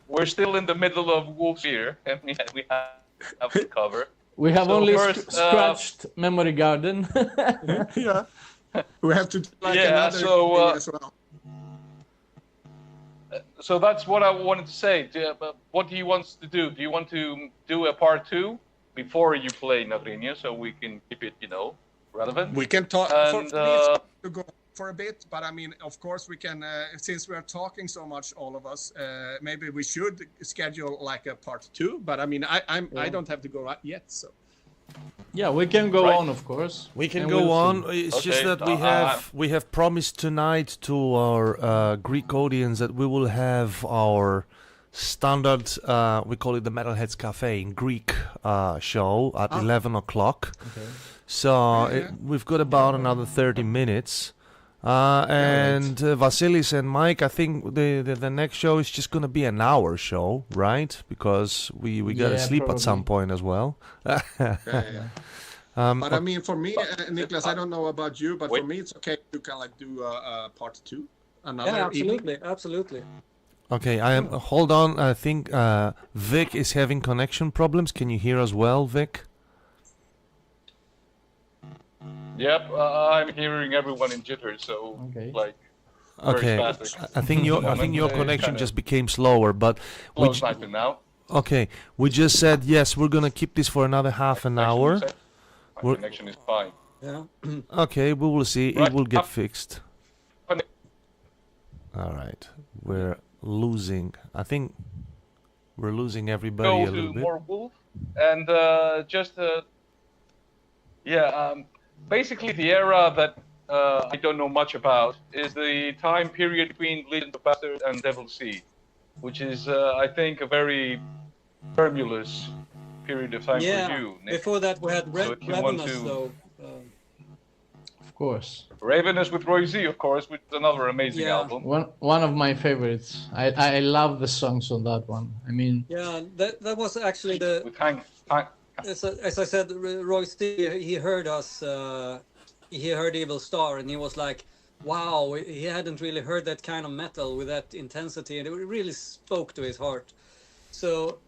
we're still in the middle of Wolf's Year, and we have to cover. We have So only first, scratched Memory Garden. Yeah. We have to do like Yeah, another so, thing as well. So that's what I wanted to say. What do you want to do? Do you want to do a part 2 before you play Navrinia, so we can keep it, relevant? We can talk And, for me it's to go for a bit, but I mean, of course, we can. Since we are talking so much, all of us, maybe we should schedule like a part 2. But I mean, I don't have to go out yet, so. Yeah, we can go on, of course. We can And go we'll on. see. It's just Okay, that we have promised tonight to our Greek audience that we will have our standard, we call it the Metalheads Cafe in Greek show at 11 o'clock. Okay. So we've got about another 30 minutes. And Vasilis and Mike, I think the next show is just going to be an hour show, right? Because we got to sleep at some point as well. Yeah. But I mean, for me, Niklas, I don't know about you, but for me, it's okay to kind of like do a part 2. Another Yeah, absolutely. Okay, hold on. I think Vic is having connection problems. Can you hear us well, Vic? Yep, I'm hearing everyone in jitters, so Okay. like. Okay, very static. I think your connection just became slower, but Close typing now. okay, we just said yes. We're gonna keep this for another half an hour. My connection is fine. Yeah. Okay, we will see. It Right. will get fixed. All right, we're losing. I think we're losing everybody Go a to little bit. more Wolf, and basically the era that I don't know much about is the time period between Legend of Bastard and Devil Sea, which is I think a very tremulous period of time Yeah. for you, Nick. Before that, we had So if you want Ravenous, to- though. Of course. Ravenous with Roy Z, of course, which is another amazing Yeah. album. One of my favorites. I love the songs on that one. I mean, Yeah, that was actually With Hank. as I said, Roy Steve, he heard us, he heard Evil Star, and he was like, wow, he hadn't really heard that kind of metal with that intensity, and it really spoke to his heart. So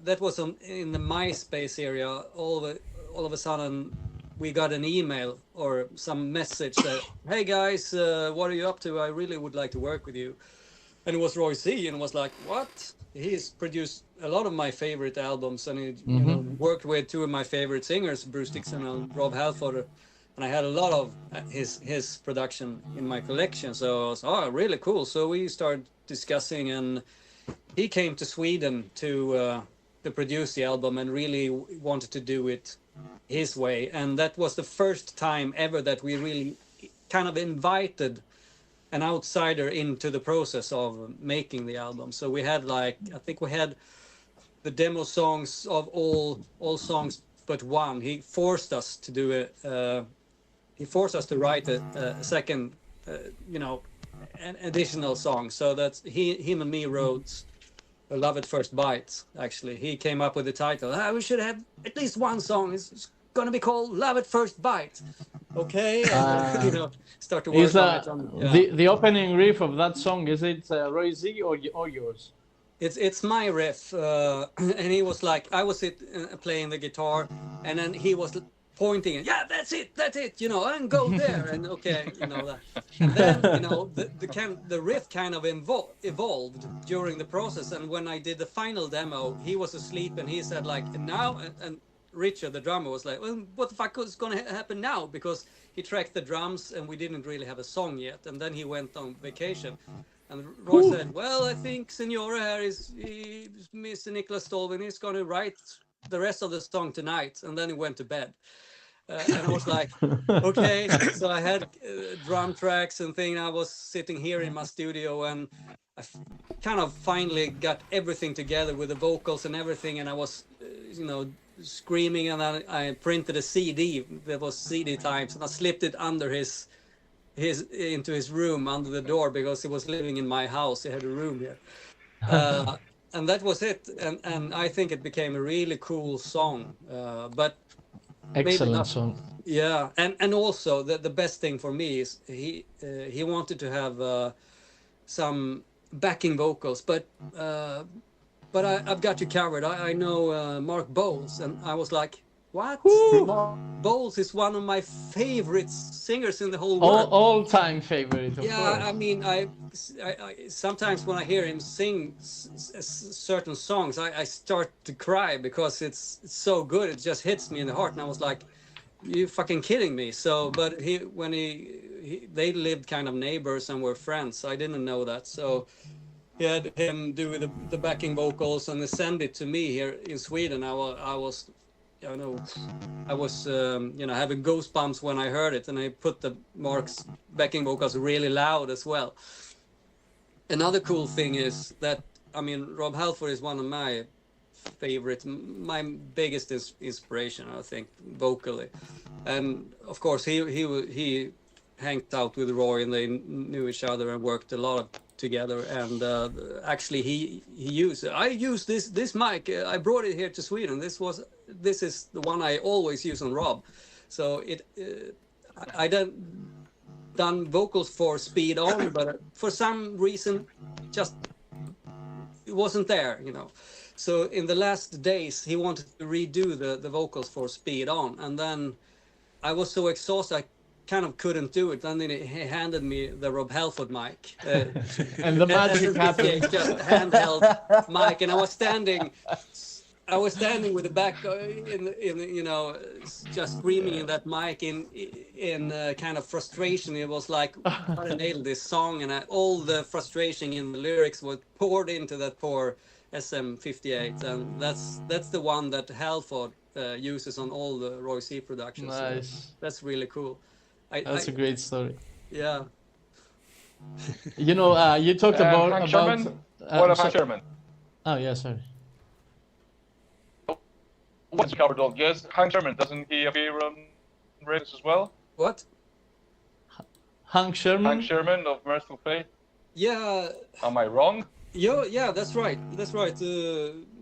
that was in the MySpace area. All of a sudden, we got an email or some message that, hey guys, what are you up to? I really would like to work with you. And it was Roy C, and was like, what? He's produced a lot of my favorite albums, and he worked with two of my favorite singers, Bruce Dixon and Rob Halford, and I had a lot of his production in my collection. So I was, oh, really cool. So we started discussing, and he came to Sweden to produce the album and really wanted to do it his way. And that was the first time ever that we really kind of invited an outsider into the process of making the album. So we had I think we had the demo songs of all songs but one. He forced us to do it. He forced us to write a second, an additional song. So that's him and me wrote Love at First Bite. Actually, he came up with the title. We should have at least one song. It's gonna be called Love at First Bite. Okay, start to work on it. The opening riff of that song, is it Roy Z or yours? It's my riff, and he was like, I was playing the guitar, and then he was pointing, yeah, that's it, and go there, and okay, that. And then the riff kind of evolved during the process, and when I did the final demo, he was asleep, and he said like, now, and Richard, the drummer, was like, well, what the fuck is going to happen now? Because he tracked the drums and we didn't really have a song yet. And then he went on vacation. And Roy said, well, I think Senora here Mr. Niklas Stålvind is going to write the rest of the song tonight. And then he went to bed. And I was like, okay. So I had drum tracks and things. I was sitting here in my studio, and I kind of finally got everything together with the vocals and everything. And I was, screaming, and I printed a CD. There was CD times, and I slipped it under into his room under the door, because he was living in my house. He had a room here, and that was it. And I think it became a really cool song. But Excellent not. song. Yeah, and also the best thing for me is he wanted to have some backing vocals, but I've got you covered. I know Mark Bowles, and I was like, what? Mark Bowles is one of my favorite singers in the whole world. All-time favorite, of Yeah, course. I mean, I sometimes when I hear him sing certain songs, I start to cry because it's so good. It just hits me in the heart, and I was like, "You fucking kidding me?" So, but when they lived kind of neighbors and were friends. I didn't know that, so he had him do the backing vocals and send it to me here in Sweden. I was having goosebumps when I heard it, and I put the Mark's backing vocals really loud as well. Another cool thing is that, I mean, Rob Halford is one of my favorite, my biggest inspiration, I think, vocally. And of course, he hanged out with Roy, and they knew each other and worked a lot together. And actually, I used this mic. I brought it here to Sweden. This is the one I always use on Rob. So I done vocals for Speed On, but for some reason, just it wasn't there, you know. So in the last days, he wanted to redo the vocals for Speed On, and then I was so exhausted I kind of couldn't do it. And then he handed me the Rob Halford mic, and the magic happened. Just handheld mic, and I was standing with the back just screaming in that mic in kind of frustration. It was like, I nailed this song, and all the frustration in the lyrics was poured into that poor SM58, and that's the one that Halford uses on all the Roy C productions. Nice. So that's really cool. That's a great story. Yeah. You know, you talked about Hank Sherman. What of Hank Sherman? Oh yeah, sorry. What's covered all? Yes, Hank Sherman, doesn't he appear on Ravenous as well? What? Hank Sherman? Hank Sherman of Merciful Fate? Yeah. Am I wrong? Yeah, that's right.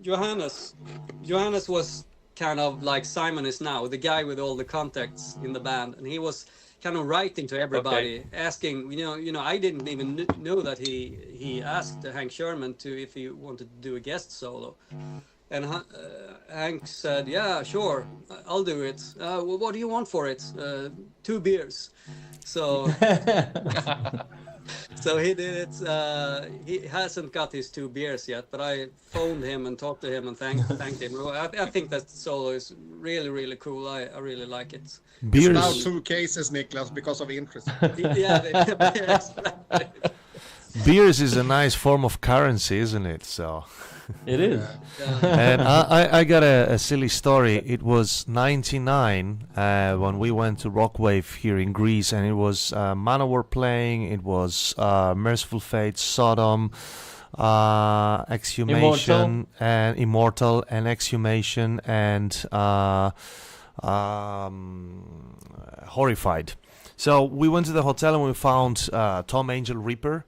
Johannes was kind of like Simon is now, the guy with all the contacts in the band, and he was kind of writing to everybody, asking, I didn't even know that he asked Hank Sherman if he wanted to do a guest solo. And Hank said, yeah, sure, I'll do it. Well, what do you want for it? 2 beers. So so he did it. He hasn't got his 2 beers yet, but I phoned him and talked to him and thanked him. I think that solo is really, really cool. I really like it. Beers. It's now 2 cases, Niklas, because of interest. Yeah, beers is a nice form of currency, isn't it? So it is. And I got a silly story. It was 99 when we went to Rockwave here in Greece, and it was Manowar playing. It was Merciful Fate, Sodom, Exhumation, and Immortal, and Exhumation, and Horrified. So we went to the hotel and we found Tom Angel Reaper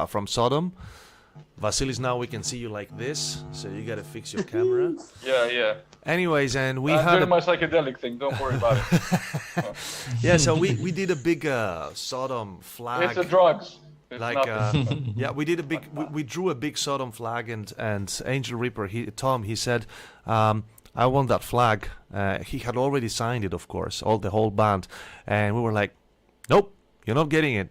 from Sodom. Vasilis, now we can see you like this, so you gotta fix your camera. Yeah. Anyways, and we had my psychedelic thing. Don't worry about it. Yeah, so we did a big Sodom flag. It's the drugs. It's like yeah, we did a big. We drew a big Sodom flag, and Angel Reaper, Tom, he said, I want that flag. He had already signed it, of course, the whole band, and we were like, nope. You're not getting it.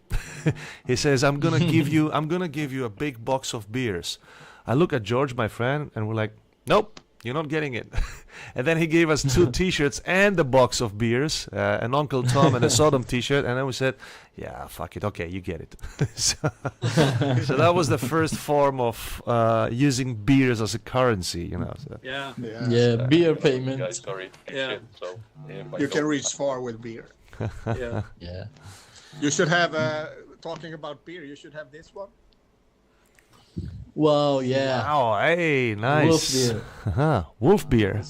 He says, I'm gonna give you a big box of beers. I look at George, my friend, and we're like, nope, you're not getting it. And then he gave us 2 T-shirts and a box of beers, an Uncle Tom and a Sodom T-shirt, and then we said, yeah, fuck it, okay, you get it. So that was the first form of using beers as a currency, So. Yeah, beer payment. Guys, sorry. Yeah. Shit, so, You can reach far with beer. Yeah. You should have, talking about beer, you should have this one. Wow, yeah. Wow, hey, nice. Wolf beer. Wolf beer.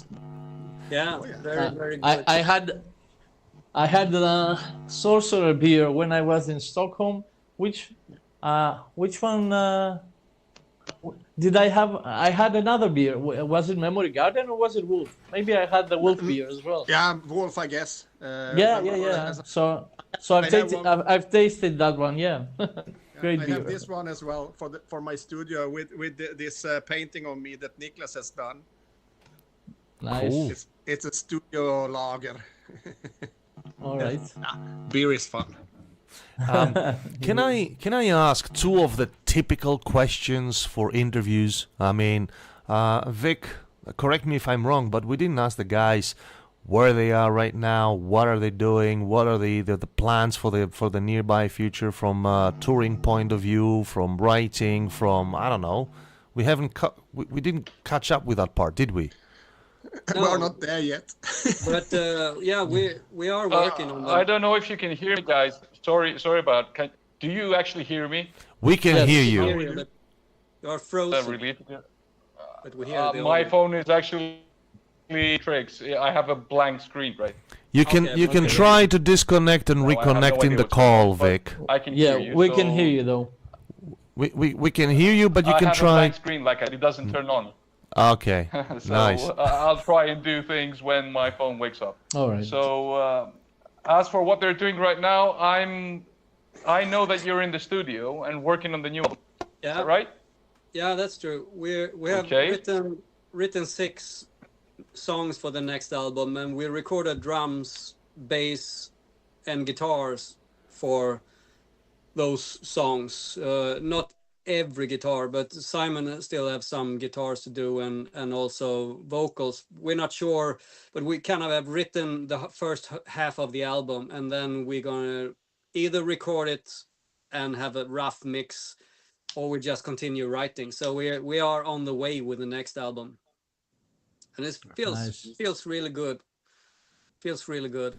Yeah, very, very good. I had the Sorcerer beer when I was in Stockholm. Which one Did I have? I had another beer. Was it Memory Garden or was it Wolf? Maybe I had the Wolf beer as well. Yeah, Wolf, I guess. Yeah. So I've tasted that one. Yeah, great I beer. have this one as well for my studio with this painting on me that Niklas has done. Nice. Cool. It's a studio lager. All right. Beer is fun. Can I ask two of the typical questions for interviews? I mean, Vic, correct me if I'm wrong, but we didn't ask the guys where they are right now, what are they doing, what are the plans for the nearby future from a touring point of view, from writing, from I don't know. We haven't we didn't catch up with that part, did we? No. We're not there yet. But yeah, we are working on that. I don't know if you can hear me, guys. Sorry about. Do you actually hear me? We can hear you. But you are frozen. Really? But we hear the my audio. phone is actually tricks. I have a blank screen, right? You can try to disconnect and No, I have no reconnect in idea the what's going call, on, but Vic. I can hear Yeah, you. we so can hear you though. We can hear you, but you I can have a try. blank screen, like it doesn't turn on. Okay, So nice. I'll try and do things when my phone wakes up. All right. So as for what they're doing right now, I know that you're in the studio and working on the new album. Yeah. Is that right? Yeah, that's true. We have Okay. written 6 songs for the next album, and we recorded drums, bass, and guitars for those songs. Not every guitar, but Simon still have some guitars to do, and also vocals. We're not sure, but we kind of have written the first half of the album, and then we're gonna either record it and have a rough mix, or we just continue writing. So we are on the way with the next album, and it feels really good. Feels really good.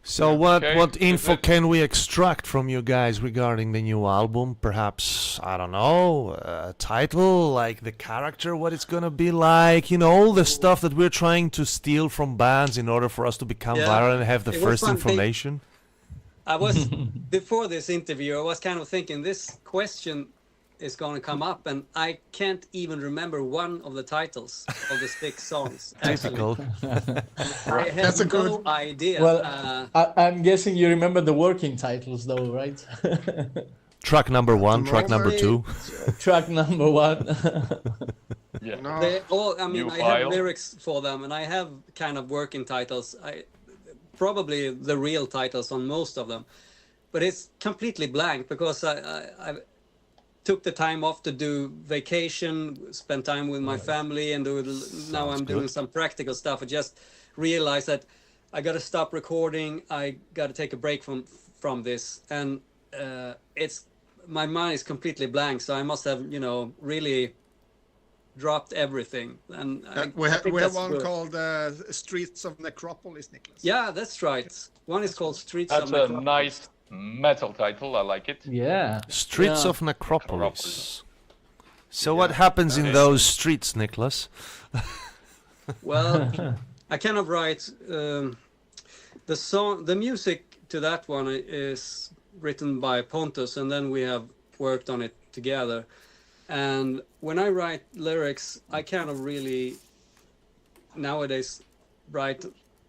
So Okay. what info can we extract from you guys regarding the new album? Perhaps, I don't know, a title, like the character, what it's gonna be like, all the stuff that we're trying to steal from bands in order for us to become Yeah. viral and have the It was first fun. information. I was before this interview, I was kind of thinking this question is going to come up, and I can't even remember one of the titles of the 6 songs. Typical. I have That's a good- no idea. Well, I'm guessing you remember the working titles though, right? Track number 1, track number 2. Track number 1. Yeah. No. they all, I mean, New I have file. lyrics for them, and I have kind of working titles. Probably the real titles on most of them, but it's completely blank because I took the time off to do vacation, spend time with my family, and now I'm doing some practical stuff. I just realized that I got to stop recording. I got to take a break from this, and it's my mind is completely blank. So I must have really dropped everything. And We I have think that's one good. called Streets of Necropolis, Niklas. Yeah, that's right. One is called Streets That's of a Necropolis. nice metal title. I like it. Yeah. Streets Yeah. of Necropolis. So what happens in those streets, Niklas? Well, I kind of write the music to that one is written by Pontus, and then we have worked on it together. And when I write lyrics, I kind of really nowadays write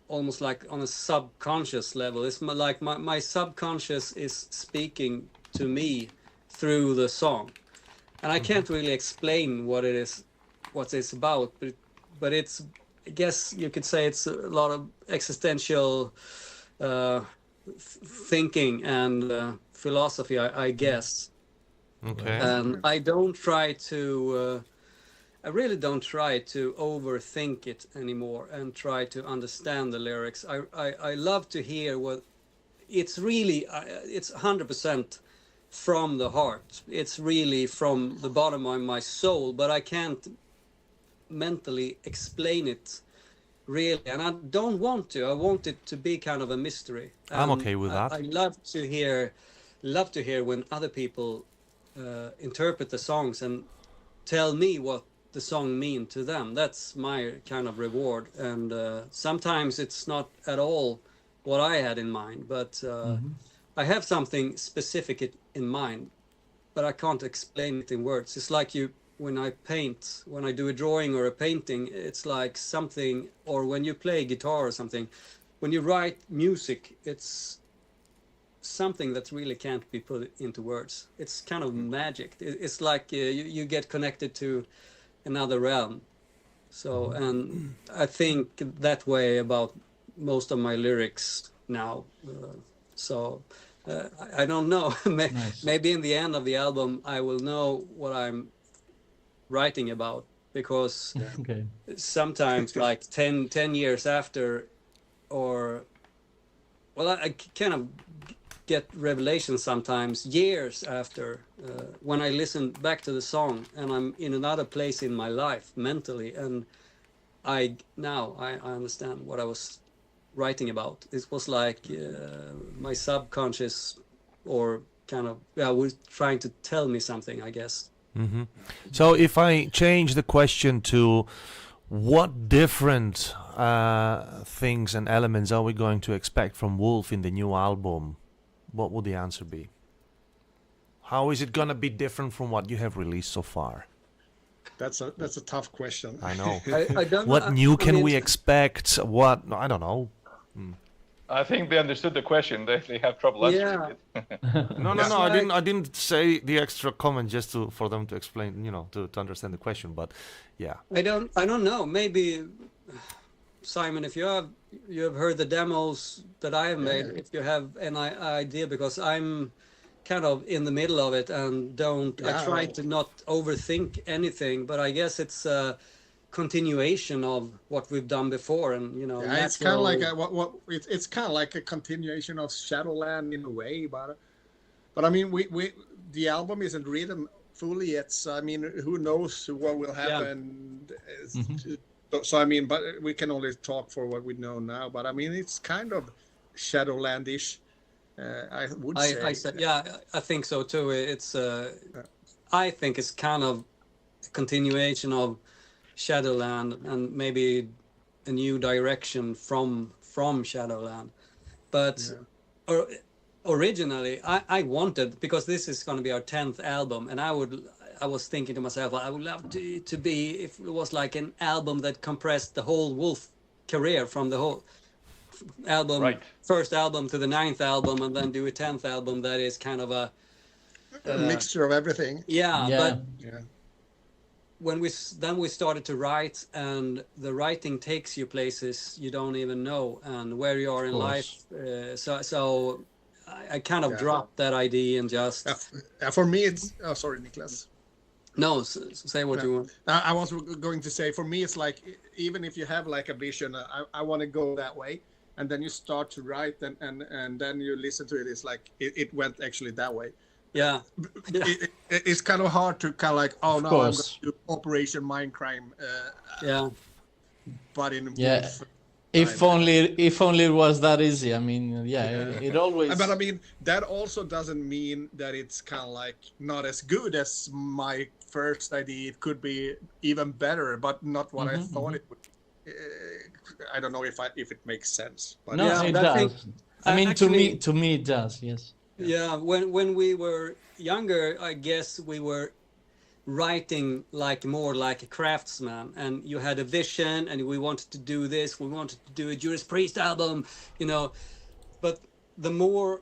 almost like on a subconscious level. It's like my subconscious is speaking to me through the song, and I can't really explain what it's about, but it's, I guess you could say it's a lot of existential thinking and philosophy, I guess. Okay. And I don't try to, I really don't try to overthink it anymore and try to understand the lyrics. I love to hear what it's really, it's 100% from the heart. It's really from the bottom of my soul, but I can't mentally explain it really. And I don't want to. I want it to be kind of a mystery. I'm okay with that. I love to hear when other people interpret the songs and tell me what the song mean to them. That's my kind of reward. And sometimes it's not at all what I had in mind, but I have something specific in mind, but I can't explain it in words. It's like you when I paint, when I do a drawing or a painting, it's like something, or when you play guitar or something, when you write music, it's something that really can't be put into words. It's kind of magic. It's like you get connected to another realm. So, and I think that way about most of my lyrics now. I don't know. Nice. Maybe in the end of the album, I will know what I'm writing about, because Okay. sometimes like 10 years after, or, well, I kind of get revelations sometimes years after, when I listen back to the song and I'm in another place in my life mentally, and I understand what I was writing about. It was like my subconscious, or kind of, was trying to tell me something, I guess. Mm-hmm. So if I change the question to what different things and elements are we going to expect from Wolf in the new album, what would the answer be? How is it going to be different from what you have released so far? That's a tough question. I know. I don't What know. new can mean, we expect? What? I don't know. I think they understood the question. They have trouble answering it. No, I didn't say the extra comment just for them to explain, to understand the question. But yeah. I don't know. Maybe, Simon, if you have heard the demos that I have made, if you have an idea, because I'm kind of in the middle of it and I try to not overthink anything, but I guess it's a continuation of what we've done before, and it's kind of like it's kind of like a continuation of Shadowland in a way, but I mean, the album isn't written fully yet, so I mean, who knows what will happen. So I mean, but we can only talk for what we know now, but I mean, it's kind of Shadowlandish, I would say. I think so too. It's I think it's kind of a continuation of Shadowland, and maybe a new direction from Shadowland. But originally I wanted, because this is going to be our 10th album, and I was thinking to myself, I would love to be, if it was like an album that compressed the whole Wolf career from the whole album, first album to the 9th album, and then do a 10th album that is kind of a mixture of everything. But when we started to write, and the writing takes you places you don't even know, and where you are in life. So I kind of dropped that idea and just. For me, it's. Oh, sorry, Niklas. No, say what you want. I was going to say, for me, it's like, even if you have like a vision, I want to go that way, and then you start to write, and then you listen to it. It's like it went actually that way. Yeah. It's kind of hard to kind of like, I'm going to do Operation Mindcrime. But in if only it was that easy. I mean, it always. But I mean, that also doesn't mean that it's kind of like not as good as my first idea. It could be even better, but not what I thought it would. I don't know if it makes sense. But no, it does. I mean, actually, to me, it does. Yes. Yeah, when we were younger, I guess we were writing more like a craftsman, and you had a vision, and we wanted to do this, we wanted to do a Judas Priest album, but the more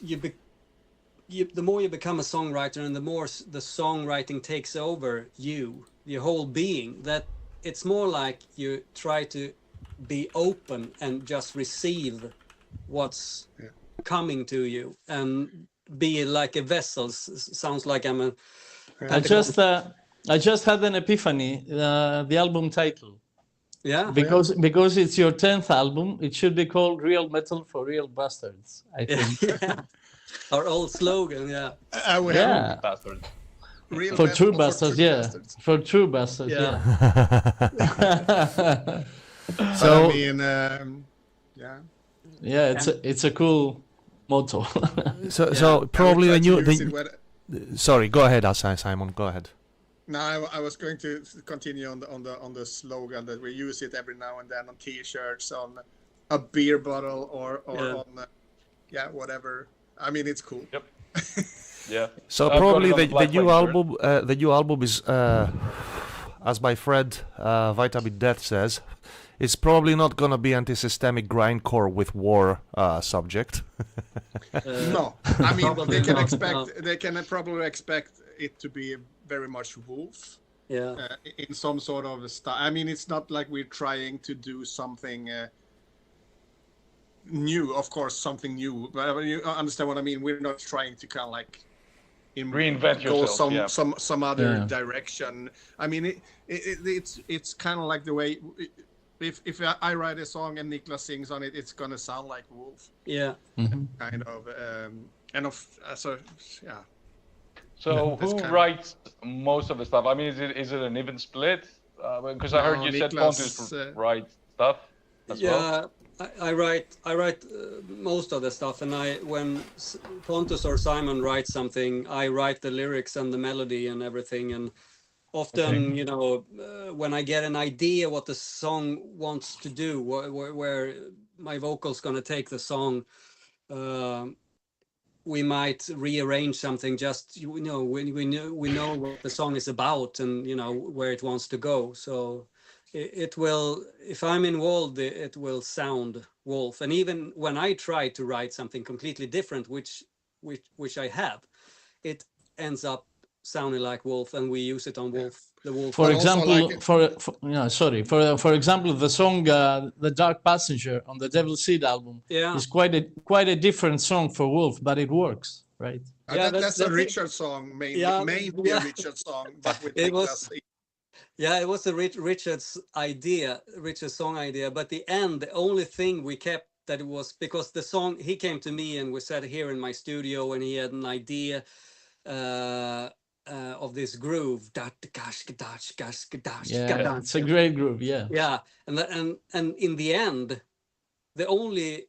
you become a songwriter, and the more the songwriting takes over your whole being, that it's more like you try to be open and just receive what's coming to you, and be like a vessel. Sounds like I'm a. I just had an epiphany. The album title. Yeah. Because it's your 10th album, it should be called Real Metal for Real Bastards, I think. Our old slogan. Bastards. Real for true bastards, bastards, for true bastards, So I mean, it's a cool motto. So probably sorry, go ahead, Simon. Go ahead. No, I was going to continue on the slogan that we use it every now and then on T-shirts, on a beer bottle, or on whatever. I mean, it's cool. Yep. Yeah. So I've got probably it on the Black new Label. album, the new album is, as my friend Vitamin Death says, it's probably not gonna be anti-systemic grindcore with war subject. No, I mean Probably they can not, expect no. they can probably expect it to be very much Wolf Yeah. in some sort of style. I mean, it's not like we're trying to do something new. Of course, something new, but you understand what I mean. We're not trying to kind of like Reinvent go yourself, some other Yeah. direction. I mean, it's kind of like the way. If I write a song and Niklas sings on it, it's gonna sound like Wolf, Yeah. kind of. So yeah. So That's who kind of- writes most of the stuff? I mean, is it an even split? Because I heard No, you said Niklas, Pontus write stuff as well. I write most of the stuff, and when Pontus or Simon writes something, I write the lyrics and the melody and everything. And often, you know, when I get an idea what the song wants to do, where my vocal's gonna take the song, we might rearrange something. Just we know what the song is about, and you know where it wants to go. So it will, if I'm involved, it will sound Wolf. And even when I try to write something completely different, which I have, it ends up sounding like Wolf, and we use it on Wolf. The Wolf. For But also example, like for example, the song "The Dark Passenger" on the Devil Seed album Yeah. is quite a different song for Wolf, but it works, right? Yeah, that's a it. Richard song, mainly Yeah, maybe yeah. a Richard song, but with It Niklas. Yeah, it was a Richard's song idea. But the only thing we kept that it was because the song, he came to me and we sat here in my studio and he had an idea of this groove. Yeah, it's a great groove. Yeah. Yeah, and in the end, the only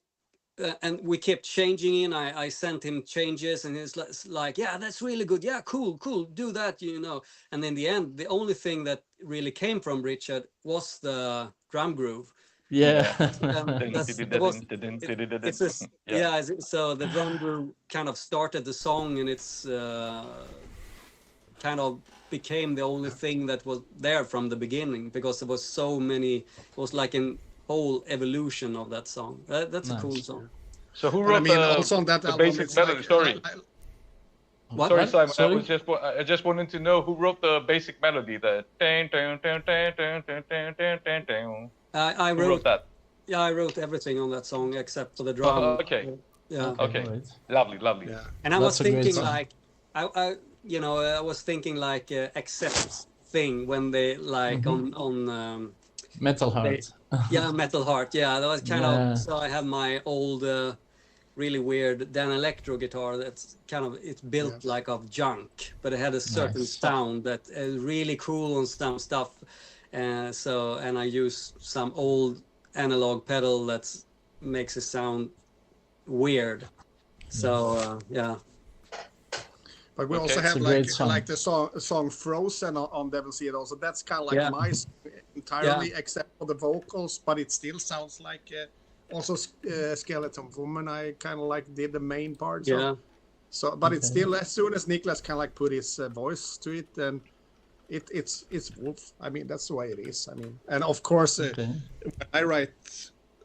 and we kept changing in. I sent him changes, and it's like, yeah, that's really good. Yeah, cool, do that, you know. And in the end, the only thing that really came from Richard was the drum groove. Yeah. So the drum groove kind of started the song, and it's kind of became the only thing that was there from the beginning, because there was so many. It was like an whole evolution of that song. That's a cool song. So who But wrote I mean, also on that the album, basic it's melody? like, Sorry. What? Sorry, Simon. Sorry? I just wanted to know who wrote the basic melody. The I who wrote wrote that? Yeah, I wrote everything on that song except for the drum. Okay. Yeah. Okay. Right. Lovely. yeah. And I was That's a great thinking song. like, I was thinking like accept thing when they like on Metal Heart. yeah, Metal Heart. Yeah, that was kind Yeah. of. So I have my old, really weird Dan Electro guitar. That's kind of it's built like of junk, but it had a certain Nice. sound that is really cool on some stuff. And I use some old analog pedal that makes it sound weird. So yeah. But we Okay. also It's have a great song. like the song Frozen on Devil Seed also. That's kind of like Yeah. my song entirely, except for the vocals, but it still sounds like also Skeleton Woman. I kind of like did the main part. So, Yeah. so but it's still, as soon as Niklas kind of like put his voice to it, then it's Wolf. I mean, that's the way it is. I mean, and of course, Okay. when I write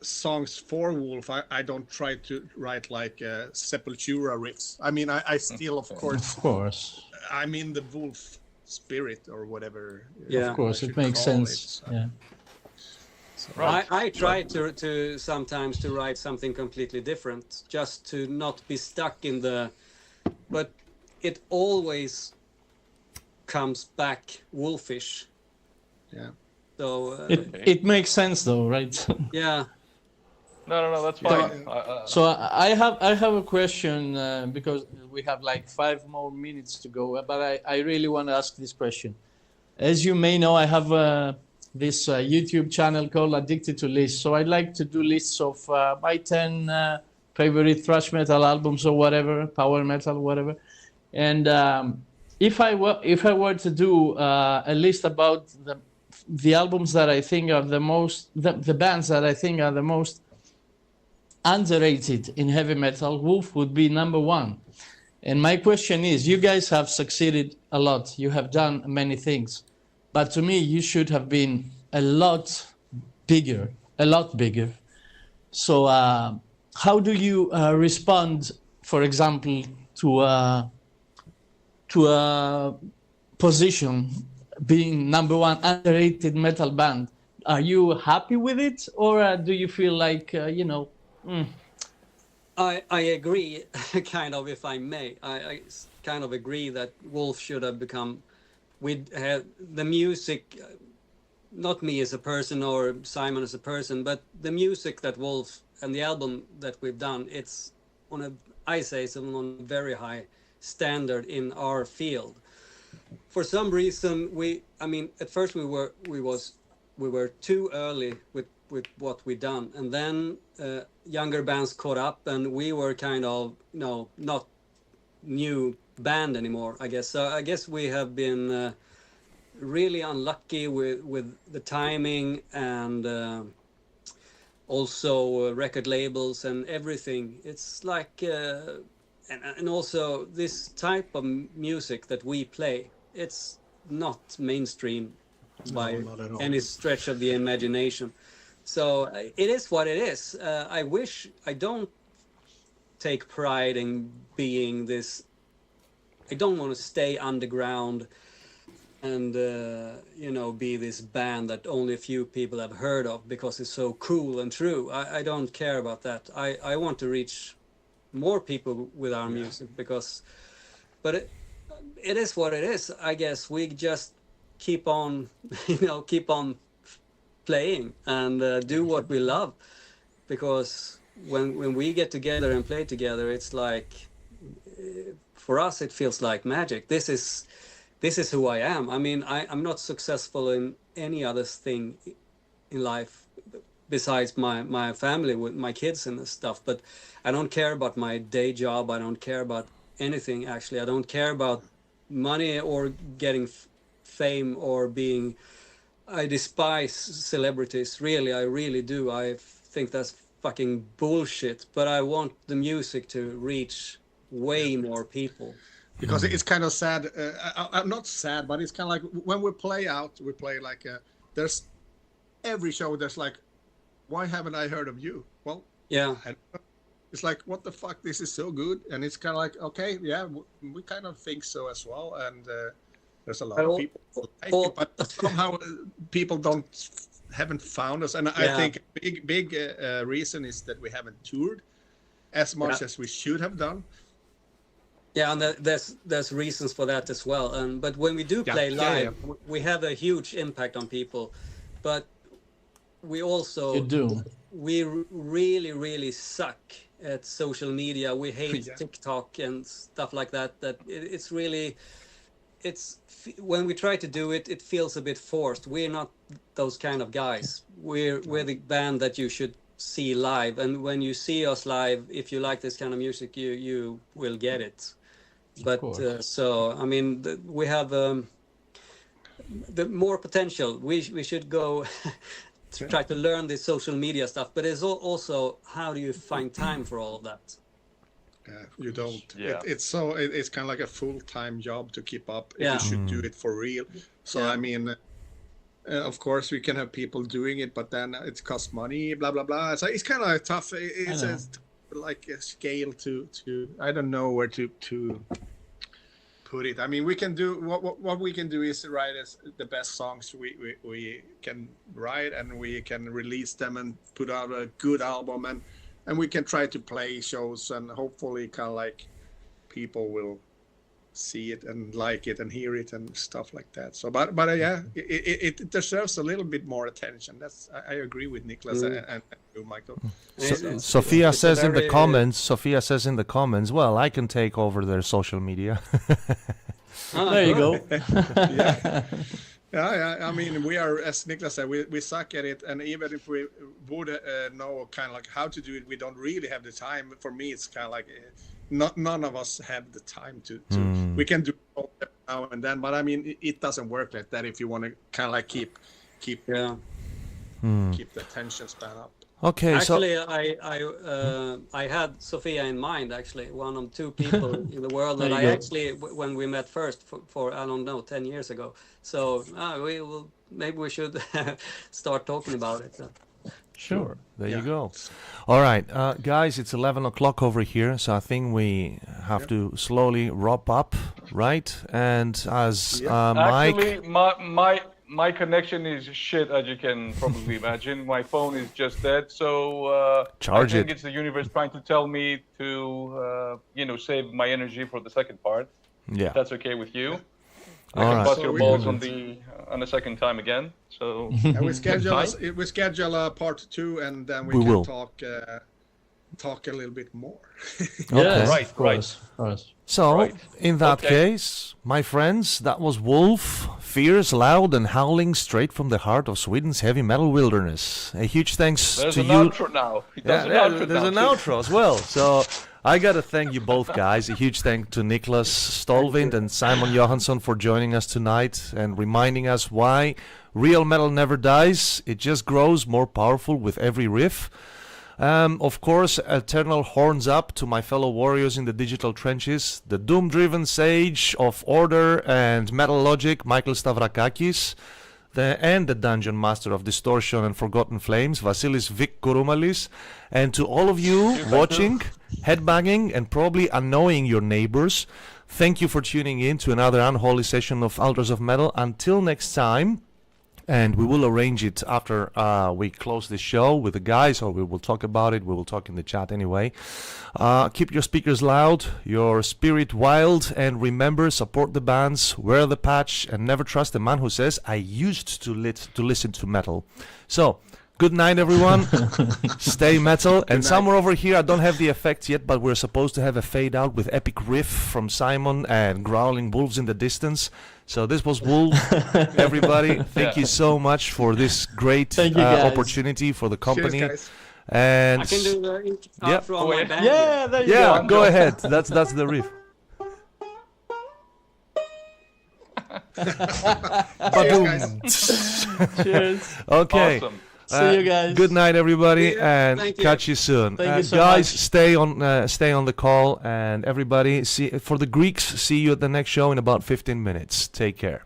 songs for Wolf, I don't try to write like Sepultura riffs. I mean, I still, of course, Of course. I'm in the Wolf spirit or whatever. Yeah. Of course, I it should makes call sense. it, so. Yeah. Right. I try to sometimes to write something completely different, just to not be stuck in the. But it always comes back wolfish. Yeah. So It makes sense though, right? yeah. No, that's fine. So I have a question because we have like 5 more minutes to go, but I really want to ask this question. As you may know, I have this YouTube channel called Addicted to Lists. So I'd like to do lists of my 10 favorite thrash metal albums or whatever, power metal, whatever. And if I were to do a list about the albums that I think are the most, the bands that I think are the most underrated in heavy metal, Wolf would be number 1. And my question is, you guys have succeeded a lot. You have done many things. But to me, you should have been a lot bigger. So how do you respond, for example, to a position being number one underrated metal band? Are you happy with it, or do you feel like, I agree, kind of, if I may. I kind of agree that Wolf should have become, with the music, not me as a person or Simon as a person, but the music that Wolf and the album that we've done, it's on a, I say, it's on a very high standard in our field. For some reason, at first we were too early with what we done, and then younger bands caught up, and we were kind of not new band anymore, I guess. So I guess we have been really unlucky with the timing, and also record labels and everything. It's like and also this type of music that we play, it's not mainstream by not at all. any stretch of the imagination. So it is what it is. I don't take pride in being this. I don't want to stay underground and be this band that only a few people have heard of because it's so cool and true. I don't care about that. I want to reach more people with our music but it is what it is. I guess we just keep on playing and do what we love, because when we get together and play together, it's like, for us it feels like magic. This is who I am. I'm not successful in any other thing in life besides my family with my kids and stuff, but I don't care about my day job. I don't care about anything, actually. I don't care about money or getting fame or being. I despise celebrities, really. I really do. I think that's fucking bullshit, but I want the music to reach way more people. Because it's kind of sad. I'm not sad, but it's kind of like when we play like there's every show. There's like, why haven't I heard of you? Well, yeah, it's like, what the fuck? This is so good, and it's kind of like, okay, yeah, we kind of think so as well, and there's a lot of people like it, but somehow people haven't found us, and I think a big reason is that we haven't toured as much as we should have done. Yeah, and there's reasons for that as well. But when we do play live, we have a huge impact on people. But we also we really, really suck at social media. We hate TikTok and stuff like that. That it's really, when we try to do it, it feels a bit forced. We're not those kind of guys. We're the band that you should see live. And when you see us live, if you like this kind of music, you will get it. But we have the more potential. We should go to try to learn this social media stuff. But it's also, how do you find time for all of that? You don't. Yeah. It's kind of like a full-time job to keep up. You should do it for real. So of course we can have people doing it, but then it costs money. Blah blah blah. So it's kind of tough. It's like a scale to I don't know where to put it. I mean, we can do what we can do is write the best songs we can write, and we can release them and put out a good album, and we can try to play shows, and hopefully kind of like people will see it and like it and hear it and stuff like that. So but it deserves a little bit more attention. I agree with Niklas and you, Michael. Sophia says in the comments, well, I can take over their social media. There you go. Yeah, I mean, we are, as Niklas said, we suck at it, and even if we would know kind of like how to do it, we don't really have the time. For me, it's kind of like none of us have the time to we can do it now and then, but I mean, it doesn't work like that if you want to kind of like keep the attention span up. Okay, Actually, I had Sofia in mind. Actually, one of two people in the world that There I you go. actually, when we met first for I don't know 10 years ago. So we will maybe we should start talking about it. Sure. There you Yeah. go. All right, guys, it's 11 o'clock over here, so I think we have to slowly wrap up, right? And as Mike... Actually, my connection is shit, as you can probably imagine. My phone is just dead, so Charge I think it. it's the universe trying to tell me to, save my energy for the second part. Yeah. If that's okay with you. I All can right. bust your So balls on the second time again. So And we schedule fine. we schedule a part 2, and then we We can will. talk a little bit more. Okay. Right, Of course. So, Right. in that Okay. case, my friends, that was Wolf, fierce, loud, and howling straight from the heart of Sweden's heavy metal wilderness. A huge thanks There's to an you. outro now. Yeah, there's an outro as well. So, I gotta thank you both guys. A huge thank to Niklas Stålvind and Simon Johansson for joining us tonight and reminding us why real metal never dies. It just grows more powerful with every riff. Of course, eternal horns up to my fellow warriors in the digital trenches, the doom-driven sage of order and metal logic, Michael Stavrakakis, and the dungeon master of distortion and forgotten flames, Vasilis Kouroumalis, and to all of you watching, headbanging, and probably annoying your neighbors, thank you for tuning in to another unholy session of Altars of Metal. Until next time. And we will arrange it after we close the show with the guys, or we will talk about it. We will talk in the chat anyway. Keep your speakers loud, your spirit wild, and remember, support the bands, wear the patch, and never trust the man who says, I used to listen to metal. So, good night, everyone. Stay metal. And somewhere over here, I don't have the effects yet, but we're supposed to have a fade out with epic riff from Simon and growling wolves in the distance. So this was Wolf, everybody. Thank you so much for this great Thank you, guys. opportunity for the company. Cheers, guys. And I can do the Yep. outro on my band. Yeah, there you yeah, go. go ahead. That's the riff. Ba-boom. Cheers. Okay. Awesome. See you guys. Good night, everybody, See you. and Thank you. catch you soon. Thank you so guys, much. stay on the call, and everybody, see for the Greeks. See you at the next show in about 15 minutes. Take care.